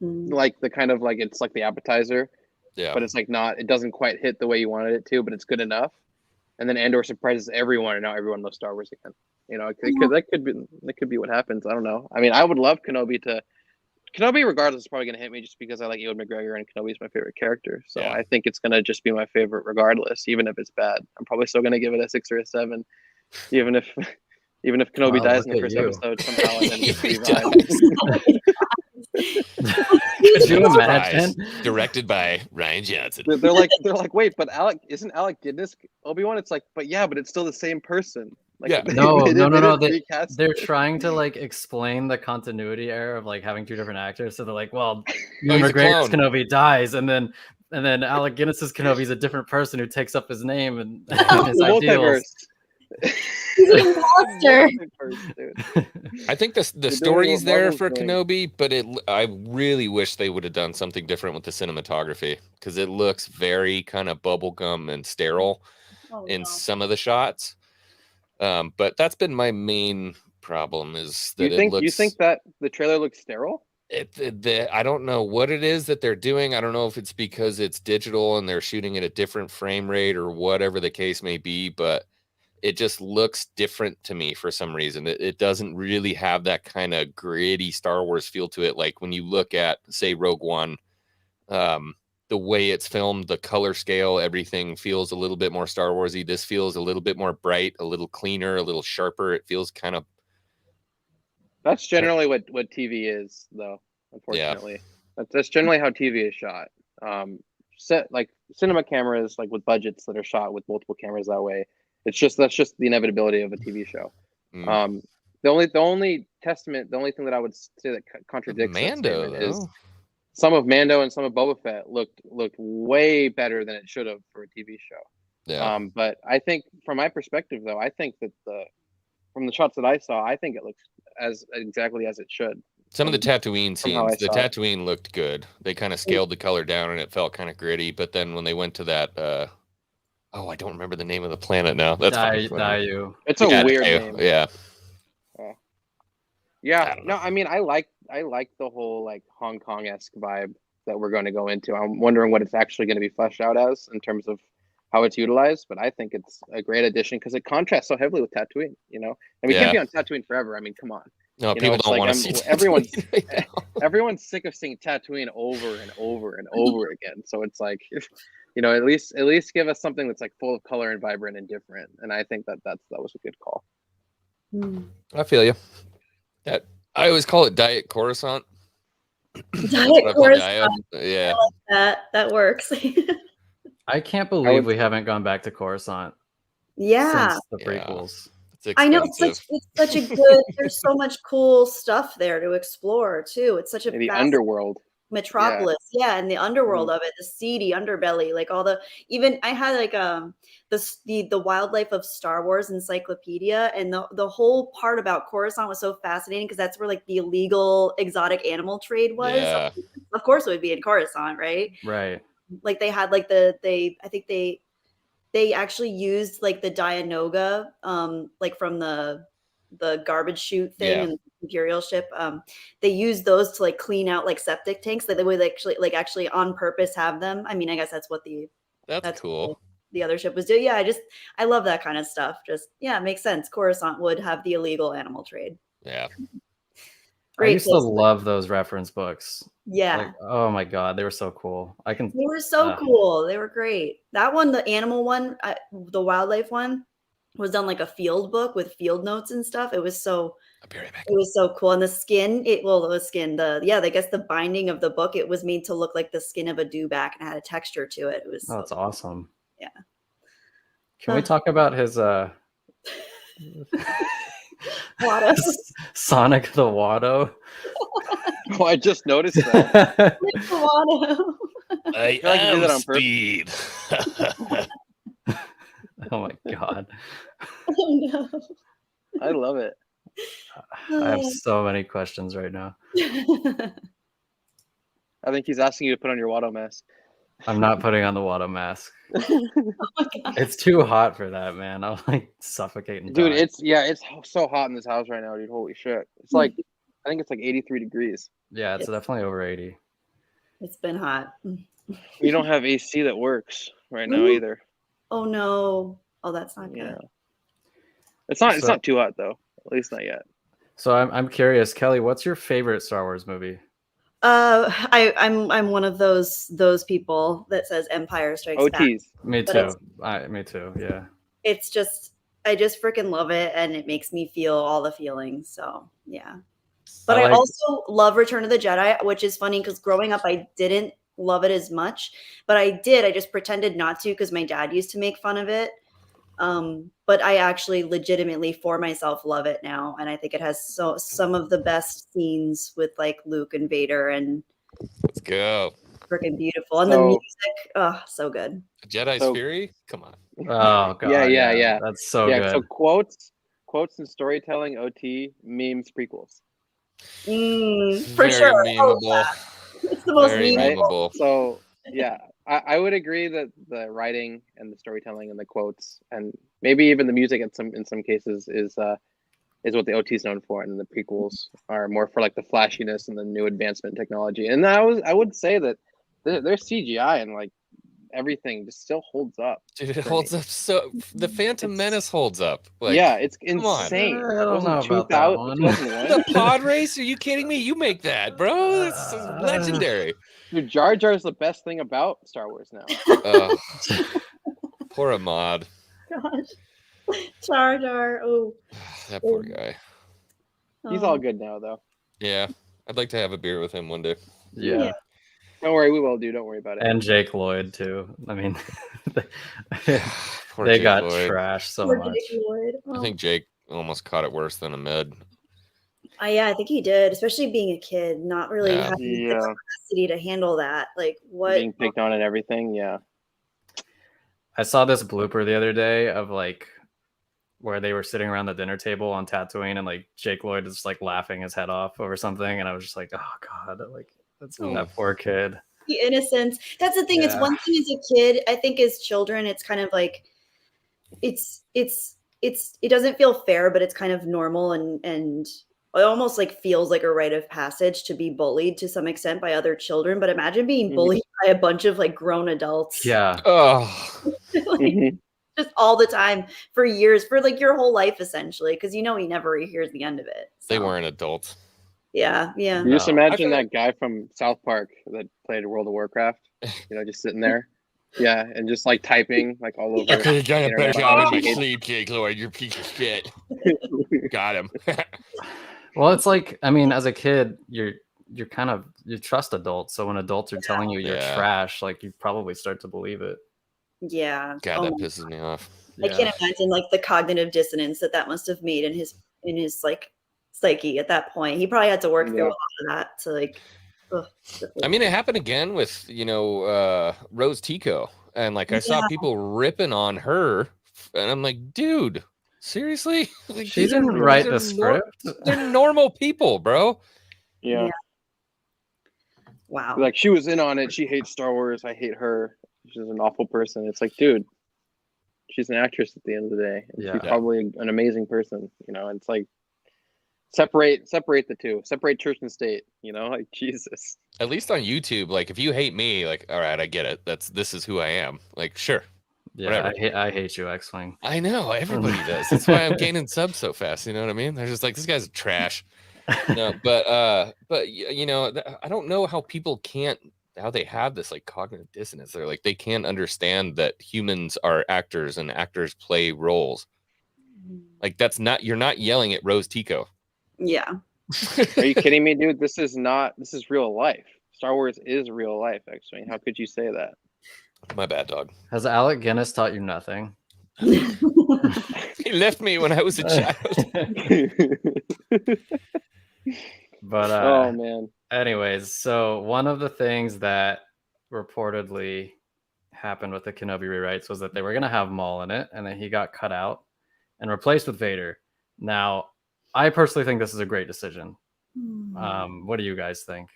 Like the kind of like, it's like the appetizer, but it's like it doesn't quite hit the way you wanted it to, but it's good enough. And then Andor surprises everyone, and now everyone loves Star Wars again. That could be what happens. I don't know. I mean, I would love Kenobi, regardless, is probably going to hit me just because I like Ewan McGregor and Kenobi's my favorite character. So I think it's going to just be my favorite regardless, even if it's bad. I'm probably still going to give it a 6 or a 7, even if Kenobi dies in the first episode somehow. And then Could you imagine? Directed by Rian Johnson. They're like, wait, but isn't Alec Guinness Obi-Wan? It's like, but it's still the same person. Like, no. They're trying to like explain the continuity error of like having 2 different actors. So they're like, well, Ewan McGregor's Kenobi dies, and then Alec Guinness's Kenobi's a different person who takes up his name and his ideals. He's an imposter. I think the story's there for Kenobi, but I really wish they would have done something different with the cinematography, because it looks very kind of bubblegum and sterile in some of the shots. But that's been my main problem, is that you think that the trailer looks sterile? I don't know what it is that they're doing. I don't know if it's because it's digital and they're shooting at a different frame rate or whatever the case may be, but it just looks different to me for some reason. It doesn't really have that kind of gritty Star Wars feel to it. Like when you look at, say, Rogue One, the way it's filmed, the color scale, everything feels a little bit more Star Warsy. This feels a little bit more bright, a little cleaner, a little sharper. It feels kind of... That's generally what TV is, though, unfortunately. That's generally how TV is shot. Set like cinema cameras, like with budgets that are shot with multiple cameras that way. That's just the inevitability of a TV show. The only thing that I would say that contradicts Mando, that statement is some of Mando and some of Boba Fett looked way better than it should have for a TV show. Yeah. But I think from my perspective, though, I think that from the shots that I saw, I think it looks exactly as it should. Some of the Tatooine scenes, the Tatooine looked good. They kind of scaled the color down and it felt kind of gritty. But then when they went to that, I don't remember the name of the planet now. That's Daiyu. It's a weird name. Yeah. Yeah. No, I mean, I like the whole like Hong Kong-esque vibe that we're going to go into. I'm wondering what it's actually going to be fleshed out as in terms of how it's utilized, but I think it's a great addition because it contrasts so heavily with Tatooine, and we can't be on Tatooine forever. I mean, come on. No, people don't want to see Tatooine. Everyone's sick of seeing Tatooine over and over and over again. So it's like, at least give us something that's like full of color and vibrant and different. And I think that was a good call. I feel you. That I always call it Diet Coruscant. Diet Coruscant. Yeah. I like that works. I can't believe we haven't gone back to Coruscant. Yeah. Since the prequels. I know it's such a good. There's so much cool stuff there to explore too. It's such a the underworld. Metropolis, and the underworld of it, the seedy underbelly, like all the. Even I had like the wildlife of Star Wars encyclopedia, and the whole part about Coruscant was so fascinating because that's where like the illegal exotic animal trade was. Yeah. Of course, it would be in Coruscant, right? Right. Like they had like I think they actually used like the Dianoga, like from the garbage chute thing and the Imperial ship. They used those to like clean out like septic tanks. That they would actually on purpose have them. I mean, I guess that's what that's cool. What the other ship was doing. Yeah, I love that kind of stuff. Just it makes sense. Coruscant would have the illegal animal trade. Yeah. Great. I used to love those reference books. Yeah. Like, oh my god, they were so cool. They were so cool. They were great. That one, the animal one, the wildlife one, was done like a field book with field notes and stuff. It was so. It was so cool. And the skin, I guess the binding of the book, it was made to look like the skin of a dewback and had a texture to it. It was. Oh, that's awesome. Yeah. Can we talk about his Watto. Sonic the Watto? Oh, I just noticed that. Watto. I am speed. Oh my god. Oh no. I love it. I have so many questions right now. I think he's asking you to put on your Watto mask. I'm not putting on the Watto mask. Oh it's too hot for that, man. I'm like suffocating. Dude, it's so hot in this house right now, dude. Holy shit. It's like I think it's like 83 degrees. Yeah, it's definitely over 80. It's been hot. We don't have AC that works right now either. Oh no. Oh, that's not good. Yeah. It's not too hot though. At least not yet. So I'm curious, Kelly, what's your favorite Star Wars movie? I'm one of those people that says Empire Strikes Back. Me too. Me too. Yeah. It's just I just freaking love it, and it makes me feel all the feelings. So yeah. But I also love Return of the Jedi, which is funny because growing up I didn't love it as much, but I did. I just pretended not to because my dad used to make fun of it. But I actually legitimately for myself love it now, and I think it has some of the best scenes with like Luke and Vader, and let's go, freaking beautiful, and the music, so good. Jedi's Fury, come on. Oh god, yeah, that's so good. So quotes and storytelling, OT, memes, prequels. For sure, memeable. It's the most memeable. So yeah. I would agree that the writing and the storytelling and the quotes and maybe even the music in some cases is what the OT is known for, and the prequels are more for like the flashiness and the new advancement technology. And I would say that their CGI and like everything just still holds up. Dude, it holds up so. The Phantom Menace holds up. Like, yeah, it's insane. I don't know about that one. The pod race? Are you kidding me? You make that, bro. That's legendary. Dude, Jar Jar is the best thing about Star Wars now. Poor Ahmad. Gosh. Jar Jar. Oh. That poor guy. He's all good now, though. Yeah. I'd like to have a beer with him one day. Yeah. Don't worry, we will do. Don't worry about it. And Jake Lloyd, too. I mean, they got trashed so much. I think Jake almost caught it worse than Ahmed. Yeah, I think he did, especially being a kid, not really having the capacity to handle that. Like what being picked on and everything. Yeah. I saw this blooper the other day of like where they were sitting around the dinner table on Tatooine, and like Jake Lloyd is like laughing his head off over something, and I was just like, oh god, like that's that poor kid. The innocence. That's the thing. It's one thing as a kid. I think as children, it's kind of like it doesn't feel fair, but it's kind of normal and it almost like feels like a rite of passage to be bullied to some extent by other children. But imagine being bullied by a bunch of like grown adults. Yeah. Just all the time for years, for like your whole life, essentially. Because he never hears the end of it. So. They weren't adults. Yeah. You just imagine that guy from South Park that played World of Warcraft, just sitting there. Yeah, and just like typing like all over. I could have done a better internet. job in my sleep, Jake Lloyd. You're a piece of shit. Got him. Well, it's like, I mean, as a kid, you trust adults. So when adults are telling you you're trash, like you probably start to believe it. Yeah. God, that pisses me off. I can't imagine like the cognitive dissonance that must have made in his like psyche at that point. He probably had to work through a lot of that to like. I mean, it happened again with Rose Tico, and like I saw people ripping on her, and I'm like, dude, seriously? Like, she didn't write the script. They're normal people, bro. Yeah. Wow. Like she was in on it. She hates Star Wars. I hate her. She's an awful person. It's like, dude, she's an actress at the end of the day. She's probably an amazing person, you know. And it's like separate the two. Separate church and state, you know, like Jesus. At least on YouTube, like if you hate me, like, all right, I get it. This is who I am. Like, sure. Yeah, whatever. I hate you, X-Wing. I know, everybody does. That's why I'm gaining subs so fast. You know what I mean? They're just like, this guy's trash. No, but you know, I don't know how people how they have this like cognitive dissonance. They're like, they can't understand that humans are actors and actors play roles. Like you're not yelling at Rose Tico. Yeah. Are you kidding me, dude? This is real life. Star Wars is real life, X-Wing. How could you say that? My bad, dog. Has Alec Guinness taught you nothing? He left me when I was a child. But oh man. Anyways, so one of the things that reportedly happened with the Kenobi rewrites was that they were going to have Maul in it, and then he got cut out and replaced with Vader. Now, I personally think this is a great decision. What do you guys think?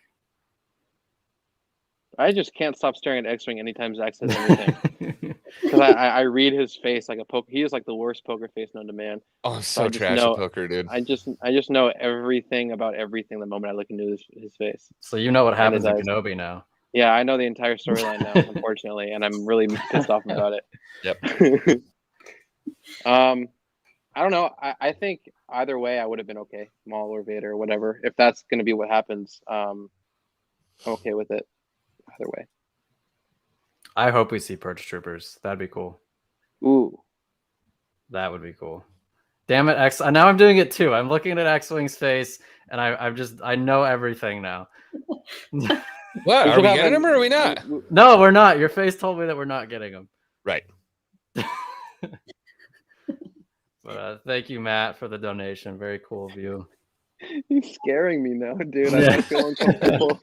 I just can't stop staring at X-Wing anytime Zach says anything. Because I read his face like a poker. He is like the worst poker face known to man. Oh, I'm so trash at poker, dude. I just know everything about everything the moment I look into his face. So you know what happens in Kenobi now. Yeah, I know the entire storyline now, unfortunately, and I'm really pissed off about it. Yep. I don't know. I think either way I would have been okay, Maul or Vader or whatever. If that's going to be what happens, I'm okay with it. Either way. I hope we see Purge Troopers. That'd be cool. Ooh. That would be cool. Damn it, X. Now I'm doing it too. I'm looking at X-Wing's face, and I know everything now. What? Are we getting him or are we not? No, we're not. Your face told me that we're not getting him. Right. But thank you, Matt, for the donation. Very cool of you. He's scaring me now, dude. I feel uncomfortable.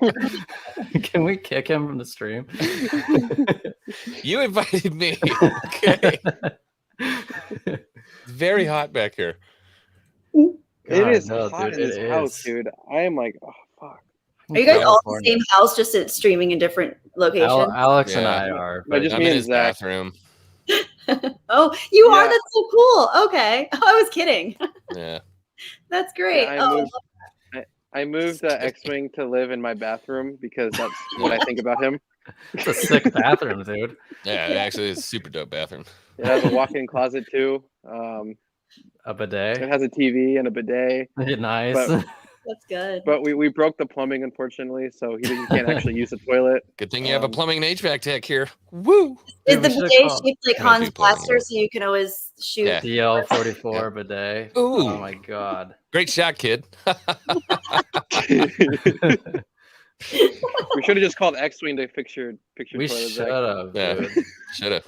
Can we kick him from the stream? You invited me. Okay. It's very hot back here. It is hot in this house, dude. I am like, oh fuck. Are you guys all in the same house, just streaming in different locations? Alex and I are. But just I'm me in and his Zach. bathroom. Oh, you are? That's so cool. Okay. I was kidding. Yeah. That's great. Yeah, I moved X-Wing to live in my bathroom because that's what I think about him. It's a sick bathroom, dude. Yeah, it actually is a super dope bathroom. It has a walk-in closet too. A bidet. It has a TV and a bidet. Nice. That's good. But we broke the plumbing, unfortunately, so he can't actually use the toilet. Good thing you have a plumbing and HVAC tech here. Woo! Is the bidet shaped like Han's blaster, so you can always shoot? Yeah. DL44 bidet. Ooh. Oh my god! Great shot, kid. We should have just called X-Wing to fix your We toilet. should have. Yeah, should have.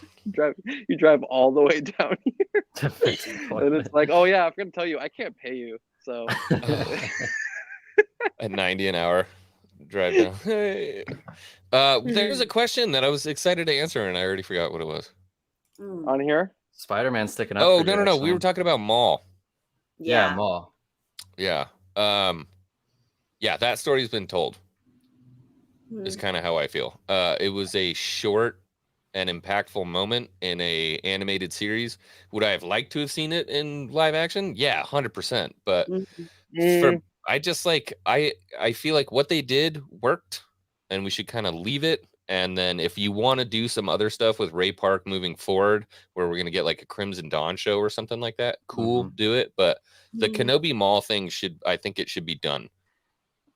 You drive all the way down here, and it's like, oh yeah, I'm gonna tell you, I can't pay you, so. At 90 an hour, drive down. Hey. There's a question that I was excited to answer, and I already forgot what it was. On here, Spider-Man sticking up. Oh no! We were talking about Maul. Yeah, Maul. Yeah. Yeah, that story's been told. Is kind of how I feel. It was a short and impactful moment in a animated series. Would I have liked to have seen it in live action? Yeah, 100%. But I feel like what they did worked, and we should kind of leave it. And then if you want to do some other stuff with Ray Park moving forward, where we're gonna get like a Crimson Dawn show or something like that, cool, do it. But the Kenobi Maul thing I think it should be done.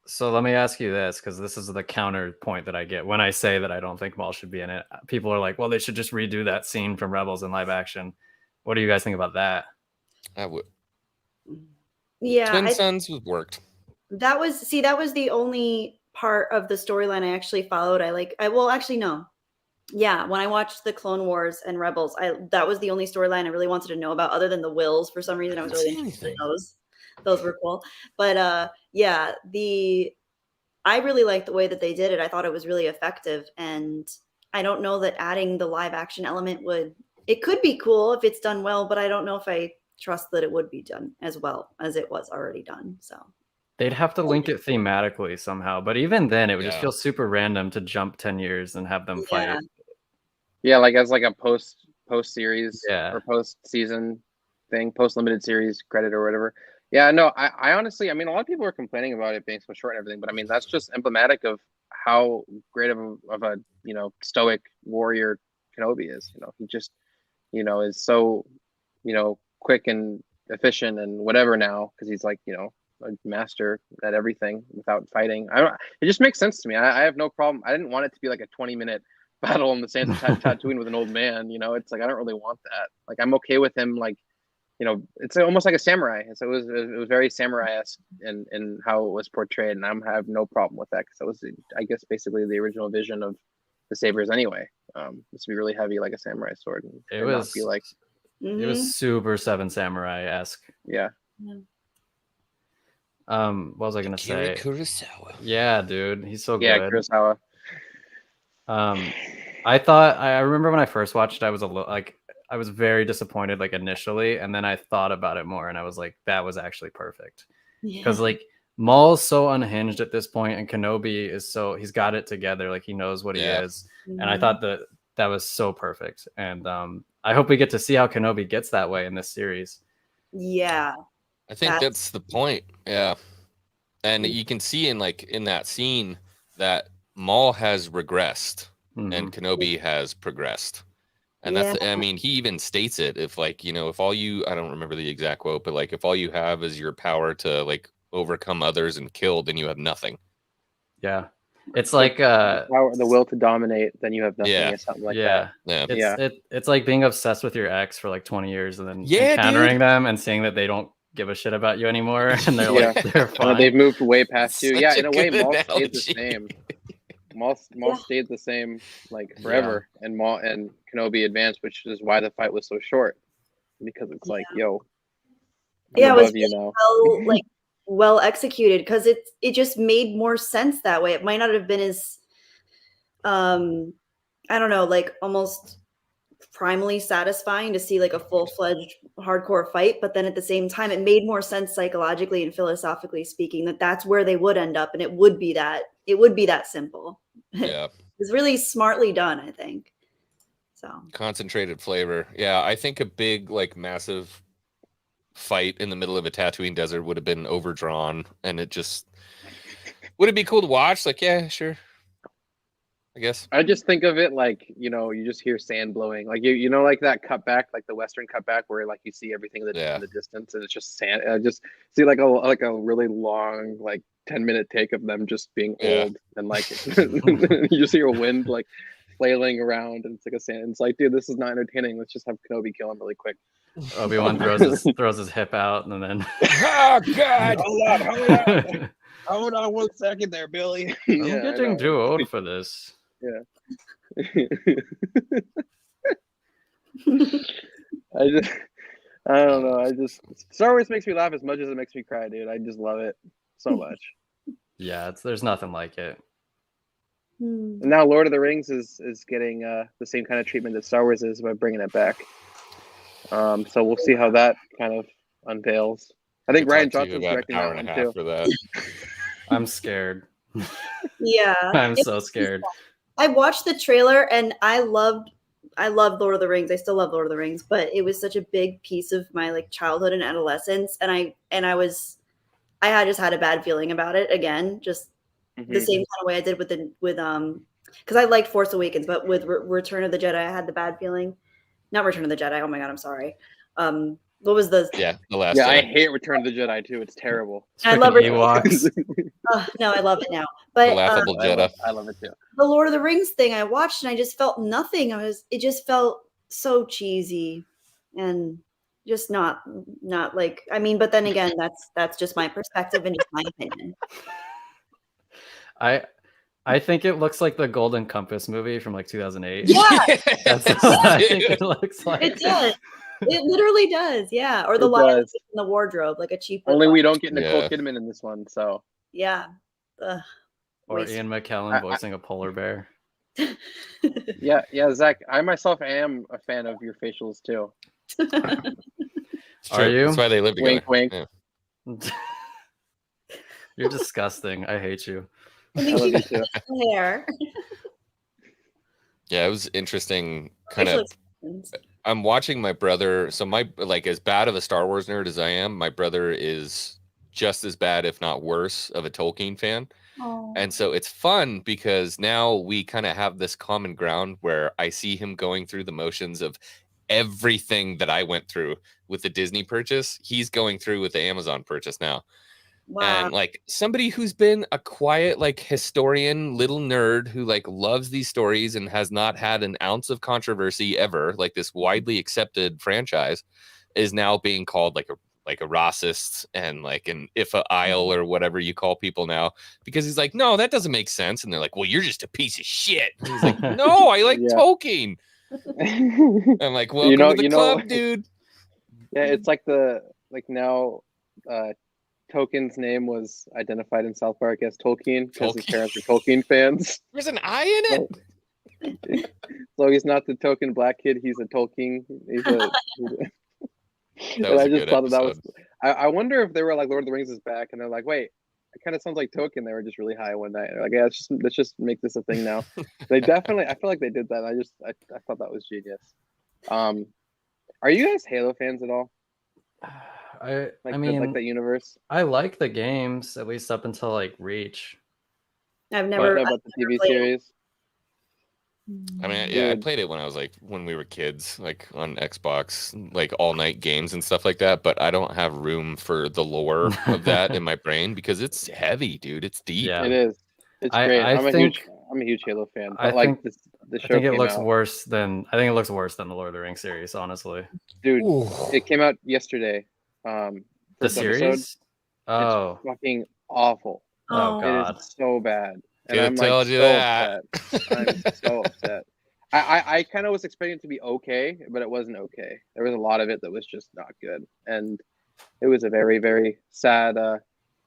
So let me ask you this, because this is the counterpoint that I get when I say that I don't think Maul should be in it. People are like, well, they should just redo that scene from Rebels in live action. What do you guys think about that? I would. Yeah, Twin Sons worked. that was the only part of the storyline I actually followed. No. Yeah, when I watched the Clone Wars and Rebels, that was the only storyline I really wanted to know about, other than the Wills. For some reason, I was really interested in those. Those were cool. But yeah, I really liked the way that they did it. I thought it was really effective, and I don't know that adding the live action element it could be cool if it's done well, but I don't know if I trust that it would be done as well as it was already done. So they'd have to link it thematically somehow, but even then it would just Yeah. feel super random to jump 10 years and have them fight. Yeah, like as like a post series Yeah. or post season thing, post limited series credit or whatever. Yeah, no, I honestly, I mean, a lot of people are complaining about it being so short and everything, but I mean, that's just emblematic of how great of a stoic warrior Kenobi is. He just is so quick and efficient and whatever now, because he's like a master at everything without fighting. It just makes sense to me. I have no problem. I didn't want it to be like a 20-minute battle in the sands of Tatooine with an old man. It's like I don't really want that. Like I'm okay with him. Like it's almost like a samurai. So it was very samurai-esque in how it was portrayed, and I have no problem with that, because that was, I guess, basically the original vision of the sabers anyway. It's to be really heavy like a samurai sword, and It was not be like it was super Seven Samurai-esque. yeah. What was I gonna say? Kurosawa. Yeah, dude, he's so Yeah, good. Kurosawa. I remember when I first watched it, I was I was very disappointed like initially, and then I thought about it more and I was like, that was actually perfect. Because like Maul's so unhinged at this point, and Kenobi is he's got it together, like he knows what he is. And I thought that was so perfect. And I hope we get to see how Kenobi gets that way in this series. Yeah. I think that's the point. Yeah. And you can see in that scene that Maul has regressed and Kenobi has progressed. And I mean, he even states it, if if all you, I don't remember the exact quote, but if all you have is your power to overcome others and kill, then you have nothing. Yeah. It's like the will to dominate, then you have nothing, or something like that. Yeah. It's like being obsessed with your ex for 20 years and then encountering them and seeing that they don't give a shit about you anymore, and they're they're fine. They've moved way past you. Yeah, in a way, Maul analogy. stayed the same. Maul stayed the same forever, and Maul and Kenobi advanced, which is why the fight was so short, because it's I'm it was you now. well executed, because it just made more sense that way. It might not have been as I don't know, almost primally satisfying to see a full-fledged hardcore fight, but then at the same time it made more sense psychologically and philosophically speaking that that's where they would end up, and it would be that simple. Yeah. It was really smartly done, I think. So concentrated flavor. Yeah, I think a big massive fight in the middle of a Tatooine desert would have been overdrawn, and it just would it be cool to watch? Yeah, sure, I guess. I just think of it you just hear sand blowing, that cutback, the Western cutback where you see everything in the distance, and it's just sand. I just see a really long 10-minute take of them just being old, and you just hear a wind flailing around, and it's a sand. It's dude, this is not entertaining. Let's just have Kenobi kill him really quick. Obi-Wan throws his hip out, and then oh god, hold on 1 second there, Billy. I'm getting too old for this. Yeah. I don't know. Star Wars makes me laugh as much as it makes me cry, dude. I just love it so much. Yeah, there's nothing like it. And now Lord of the Rings is getting the same kind of treatment that Star Wars is by bringing it back. So we'll see how that kind of unveils. I think Rian Johnson's directing that one too. For that. I'm scared. Yeah, I'm so scared. I watched the trailer and I loved Lord of the Rings. I still love Lord of the Rings, but it was such a big piece of my childhood and adolescence, and I had just had a bad feeling about it again, just the same kind of way I did with because I liked Force Awakens, but with Return of the Jedi I had the bad feeling. Not Return of the Jedi. Oh my god, I'm sorry. What was the? Yeah, the last. Yeah, I Jedi. hate Return of the Jedi too. It's terrible. I love it. Ewoks. No, I love it now. The But laughable Jedi. I love it too. the Lord of the Rings thing I watched and I just felt nothing. It just felt so cheesy and just not like, I mean, but then again, that's just my perspective and just my opinion. I think it looks like the Golden Compass movie from like 2008. Yeah, That's what I think it looks like. it does. It literally does. Yeah, or the It Lion does. in the Wardrobe, like a cheap. Only we don't get Nicole Yeah. Kidman in this one, so Yeah. Ugh. Or Waste. Ian McKellen voicing a polar bear. yeah, Zach. I myself am a fan of your facials too. It's Are true. you? That's why they live together. Wink, wink. Yeah. You're disgusting. I hate you. I love you too. Hair. Yeah, it was interesting. Kind Facial of. expressions. I'm watching my brother. So my like as bad of a Star Wars nerd as I am, my brother is just as bad, if not worse, of a Tolkien fan. Oh. And so it's fun because now we kind of have this common ground where I see him going through the motions of everything that I went through with the Disney purchase. He's going through with the Amazon purchase now. Wow. And like somebody who's been a quiet, like historian, little nerd who like loves these stories and has not had an ounce of controversy ever, like this widely accepted franchise, is now being called like a racist and like an Ifa-ile or whatever you call people now, because he's like, no, that doesn't make sense. And they're like, well, you're just a piece of shit. And he's like, no, I like Yeah. Tolkien. I'm like, welcome to the club, dude. Yeah, it's like now Tolkien's name was identified in South Park as Tolkien because his Tolkien. parents are Tolkien fans. There's an I in it. So he's not the token black kid, he's a Tolkien. That was I a just good thought that was. episode. I wonder if they were like Lord of the Rings is back, and they're like, wait, it kind of sounds like Tolkien. They were just really high one night. They're like, yeah, let's just make this a thing now. They definitely, I feel like they did that. I thought that was genius. Are you guys Halo fans at all? I Like mean, that universe. I like the games at least up until like Reach. I've I never. know about the TV played it. series. I mean, yeah, I Dude. played it when we were kids, like on Xbox, like all night games and stuff like that. But I don't have room for the lore of that in my brain because it's heavy, dude. It's deep. Yeah. It is. It's I- great. I I'm a think- huge Halo fan. But I like think- the I show think it came looks out. worse than the Lord of the Rings series, honestly. Dude, Ooh. it came out yesterday. The First series? episode. Oh. It's fucking awful. Oh Oh. god. It is so bad. And Could've I'm told like you so that. upset. I'm so upset. I kind of was expecting it to be okay, but it wasn't okay. There was a lot of it that was just not good. And it was a very, very sad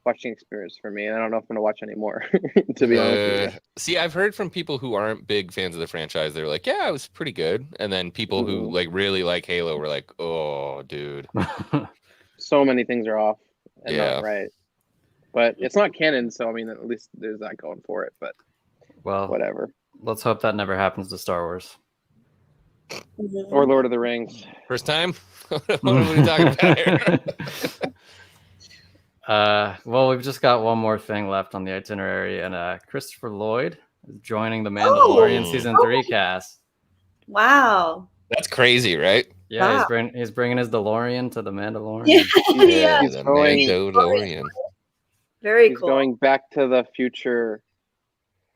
watching experience for me. And I don't know if I'm going to watch any more, to be honest with you. See, I've heard from people who aren't big fans of the franchise. They're like, yeah, it was pretty good. And then people who like really like Halo were like, oh, dude. So many things are off and Yeah. not right. But it's not canon, so I mean, at least there's that going for it. But Well, whatever. let's hope that never happens to Star Wars. Or Lord of the Rings. First time? What are we talking about here? Well, we've just got one more thing left on the itinerary, and Christopher Lloyd is joining the Mandalorian Oh. season 3 cast. Wow. That's crazy, right? Yeah, Wow. he's bringing his DeLorean to the Mandalorian. Yeah. He's the going- Mandalorian. Very He's cool. going back to the future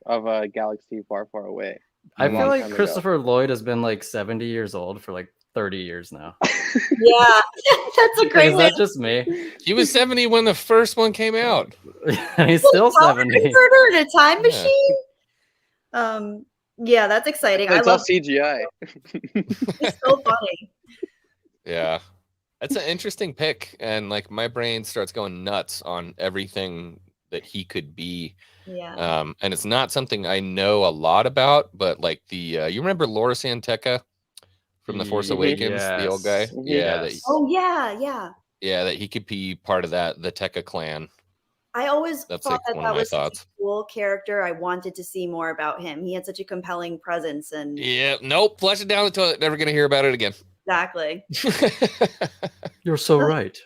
of a galaxy far, far away. I a feel long like time ago. Christopher Lloyd has been like 70 years old for like 30 years now. Yeah, that's a great Is way. that just me? He was 70 when the first one came out. He's still Power 70. converter in a time Yeah. machine. Yeah, that's exciting. I It's all love CGI. it's so funny. Yeah. That's an interesting pick. And like my brain starts going nuts on everything that he could be. Yeah. And it's not something I know a lot about, but like the you remember Laura Santeca from The Force Mhm. Awakens, the old guy? Mhm. Yeah, Yes. Oh yeah. that he could be part of the Tekka clan. I always That's, thought like, one of that my was such thoughts. a cool character. I wanted to see more about him. He had such a compelling presence, and Yeah, nope, flush it down the toilet. Never gonna hear about it again. exactly. You're so right.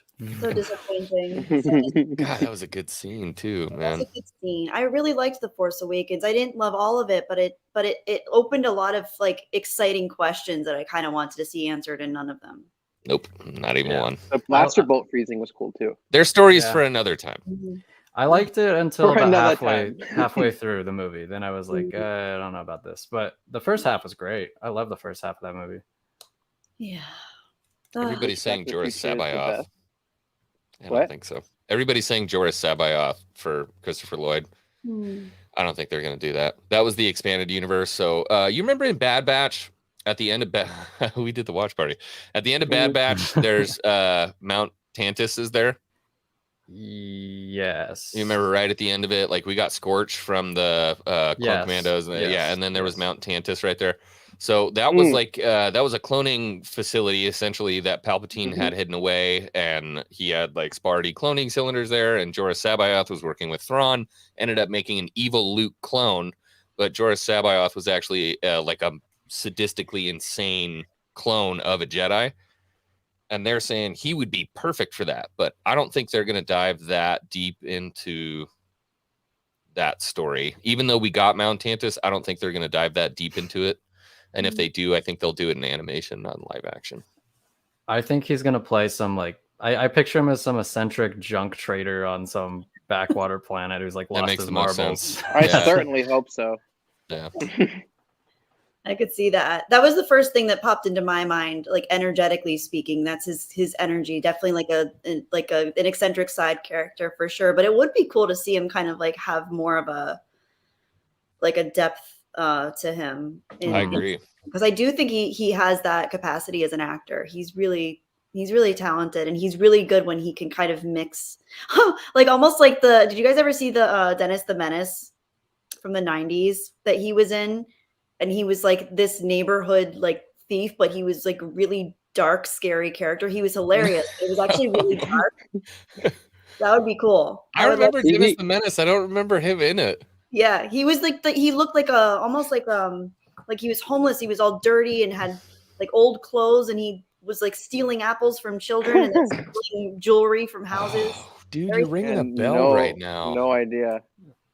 So disappointing. So God, that was a good scene too, That's man. a good scene. I really liked The Force Awakens. I didn't love all of it, but it opened a lot of like exciting questions that I kind of wanted to see answered, and none of them Nope, not even one. The blaster bolt freezing was cool too. Their stories for another time. I liked it until For about another halfway through the movie. Then I was like, I don't know about this. But the first half was great. I love the first half of that movie. Yeah. Everybody's saying Back to the Joris Future is the Sabayoth. best. I What? don't think so. Everybody's saying Joris Sabayoth for Christopher Lloyd. Hmm. I don't think they're going to do that. That was the expanded universe. So you remember in Bad Batch, at the end of we did the watch party. At the end of Bad Batch, there's Mount Tantus is there. Yes. You remember right at the end of it, like we got Scorch from the Clone Commandos. Yes. Yeah, and then there was Mount Tantus right there. So that was like that was a cloning facility essentially that Palpatine had hidden away, and he had like Sparty cloning cylinders there, and Joris Sabayoth was working with Thrawn, ended up making an evil Luke clone, but Joris Sabayoth was actually like a sadistically insane clone of a Jedi. And they're saying he would be perfect for that, but I don't think they're going to dive that deep into that story. Even though we got Mount Tantus, I don't think they're going to dive that deep into it. And if they do, I think they'll do it in animation, not in live action. I think he's going to play some like, I picture him as some eccentric junk trader on some backwater planet who's like lost his marbles. I certainly hope so. Yeah. I could see that. That was the first thing that popped into my mind, like energetically speaking. That's his energy. Definitely like an eccentric side character for sure. But it would be cool to see him kind of like have more of a depth to him. I agree. Because I do think he has that capacity as an actor. He's really talented, and he's really good when he can kind of mix, like almost like did you guys ever see the Dennis the Menace from the 90s that he was in? And he was like this neighborhood like thief, but he was like really dark, scary character. He was hilarious. It was actually really dark. That would be cool. I remember Dennis the Menace. I don't remember him in it. Yeah, he was like he looked like almost like he was homeless. He was all dirty and had like old clothes, and he was like stealing apples from children and then stealing jewelry from houses. Dude, you're ringing a bell right now. No idea.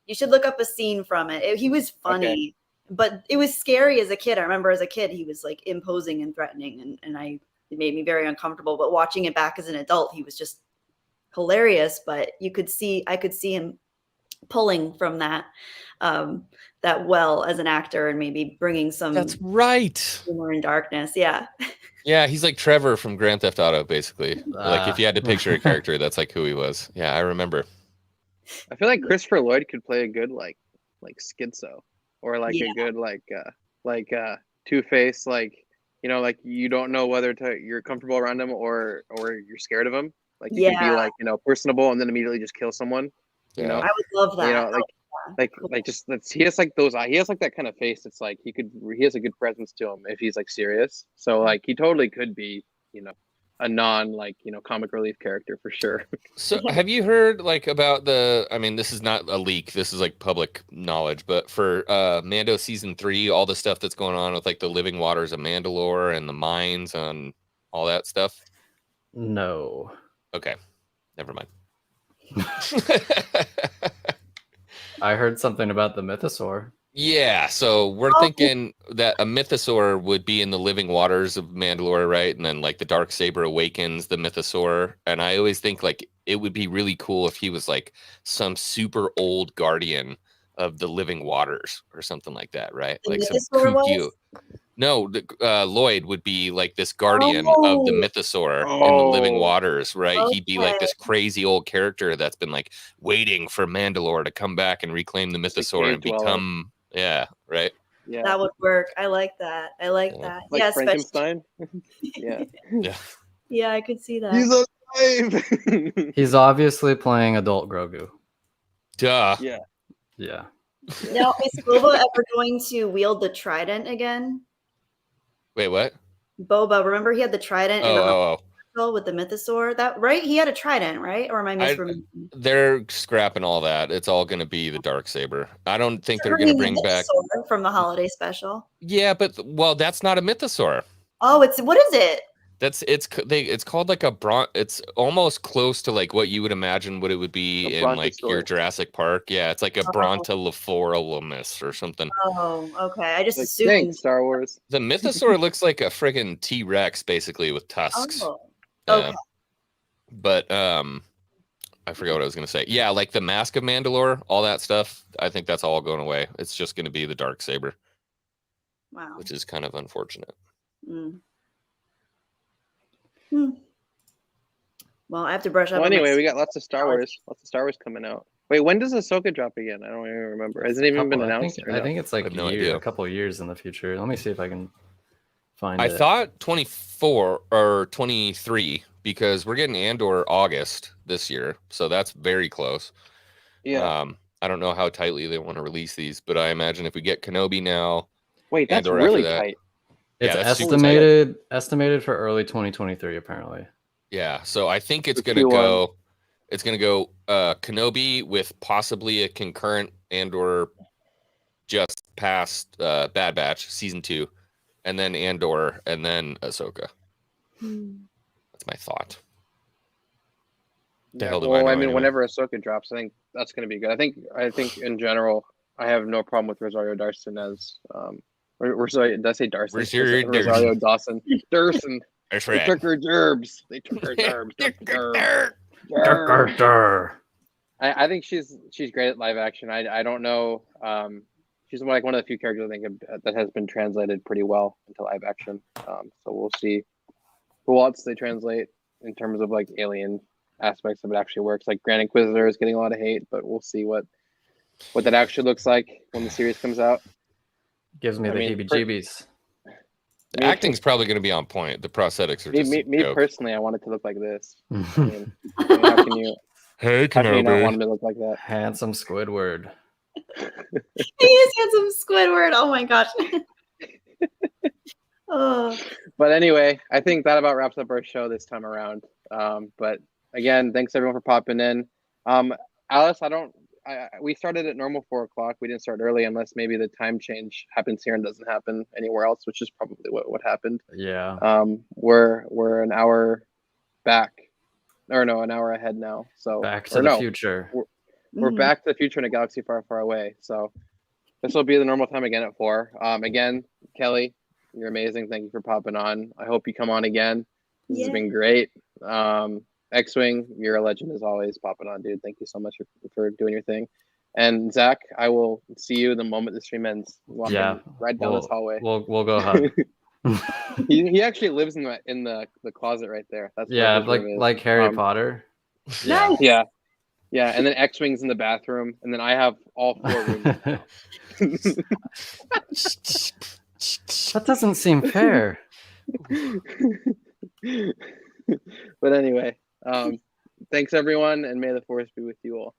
You should look up a scene from it. He was funny. Okay. But it was scary as a kid. I remember as a kid, he was like imposing and threatening, and it made me very uncomfortable. But watching it back as an adult, he was just hilarious. But I could see him pulling from that well as an actor, and maybe bringing some. That's right. Humor and darkness. Yeah. Yeah, he's like Trevor from Grand Theft Auto, basically. Like if you had to picture a character, that's like who he was. Yeah, I remember. I feel like Christopher Lloyd could play a good like schizo. Or like a good like Two-Face, like like you don't know whether you're comfortable around him or you're scared of him. Like you can be like personable and then immediately just kill someone. You know, I would love that. He has like those he has like that kind of face. It's like he has a good presence to him if he's like serious. So like he totally could be a non comic relief character for sure. So have you heard like about this is not a leak, this is like public knowledge, but for Mando season 3, all the stuff that's going on with like the living waters of Mandalore and the mines and all that stuff? No. Okay. Never mind. I heard something about the mythosaur. Yeah, so we're thinking that a mythosaur would be in the living waters of Mandalore, right? And then like the Darksaber awakens the mythosaur. And I always think like it would be really cool if he was like some super old guardian of the living waters or something like that, right? The like some kooky. No, Lloyd would be like this guardian of the mythosaur in the living waters, right? Okay. He'd be like this crazy old character that's been like waiting for Mandalore to come back and reclaim the mythosaur and become. Yeah, right. Yeah, that would work. I like that. That. Like Frankenstein. Yeah. Yeah, I could see that. He's alive. He's obviously playing adult Grogu. Duh. Yeah. Now, is Boba ever going to wield the trident again? Wait, what? Boba, remember he had the trident with the mythosaur? That right? He had a trident, right? Or am I misremembering? They're scrapping all that. It's all going to be the Darksaber. I don't think they're going to bring back from the holiday special. Yeah, but that's not a mythosaur. Oh, what is it? It's called like a it's almost close to like what you would imagine what it would be in like your Jurassic Park. Yeah, it's like a Brontosaurus or something. Oh, okay. I just Like, assumed thanks, Star Wars. The Mythosaur looks like a friggin' T-Rex basically with tusks. Oh, okay. But I forgot what I was gonna say. Yeah, like the Mask of Mandalore, all that stuff. I think that's all going away. It's just gonna be the Darksaber. Wow. Which is kind of unfortunate. Well, I have to brush up. Well, anyway, we got lots of Star Wars coming out. Wait, when does Ahsoka drop again? I don't even remember. Has it even been announced? I think it's like a couple of years in the future. Let me see if I can find it. I thought 24 or 23 because we're getting Andor August this year, so that's very close. Yeah. I don't know how tightly they want to release these, but I imagine if we get Kenobi now. Wait, that's really tight. It's estimated for early 2023, apparently. Yeah, so I think it's gonna go Kenobi with possibly a concurrent Andor just past Bad Batch season 2, and then Andor, and then Ahsoka. That's my thought. Yeah, well, I mean, whenever Ahsoka drops, I think that's going to be good. I think in general, I have no problem with Rosario Dawson as Rosario. Did I say Dawson? Rosario Dawson. Dawson. That's right. They took her gerbs. They took her gerbs. I think she's great at live action. I don't know. She's like one of the few characters I think that has been translated pretty well into live action. So we'll see who else they translate in terms of like alien aspects of it actually works. Like Grand Inquisitor is getting a lot of hate, but we'll see what that actually looks like when the series comes out. Gives me the heebie-jeebies. The acting's probably going to be on point. The prosthetics are just me personally. I want it to look like this. I mean, how can you? Hey, how can you not want him to look like that? Handsome Squidward. He is handsome Squidward. Oh my gosh. Oh. But anyway, I think that about wraps up our show this time around. But again, thanks everyone for popping in. Alice, we started at normal 4 o'clock. We didn't start early unless maybe the time change happens here and doesn't happen anywhere else, which is probably what happened. Yeah. We're an hour back, or no, an hour ahead now. So back to the future. We're back to the future in a galaxy far, far away. So this will be the normal time again at 4. Again, Kelly, you're amazing. Thank you for popping on. I hope you come on again. This has been great. X-Wing, you're a legend as always, popping on, dude. Thank you so much for doing your thing. And Zach, I will see you the moment the stream ends. Right down this hallway. We'll go hug. he actually lives in the closet right there. That's like Harry Potter. Yeah. Yeah, and then X-Wing's in the bathroom, and then I have all 4 rooms. That doesn't seem fair. But anyway, thanks everyone, and may the force be with you all.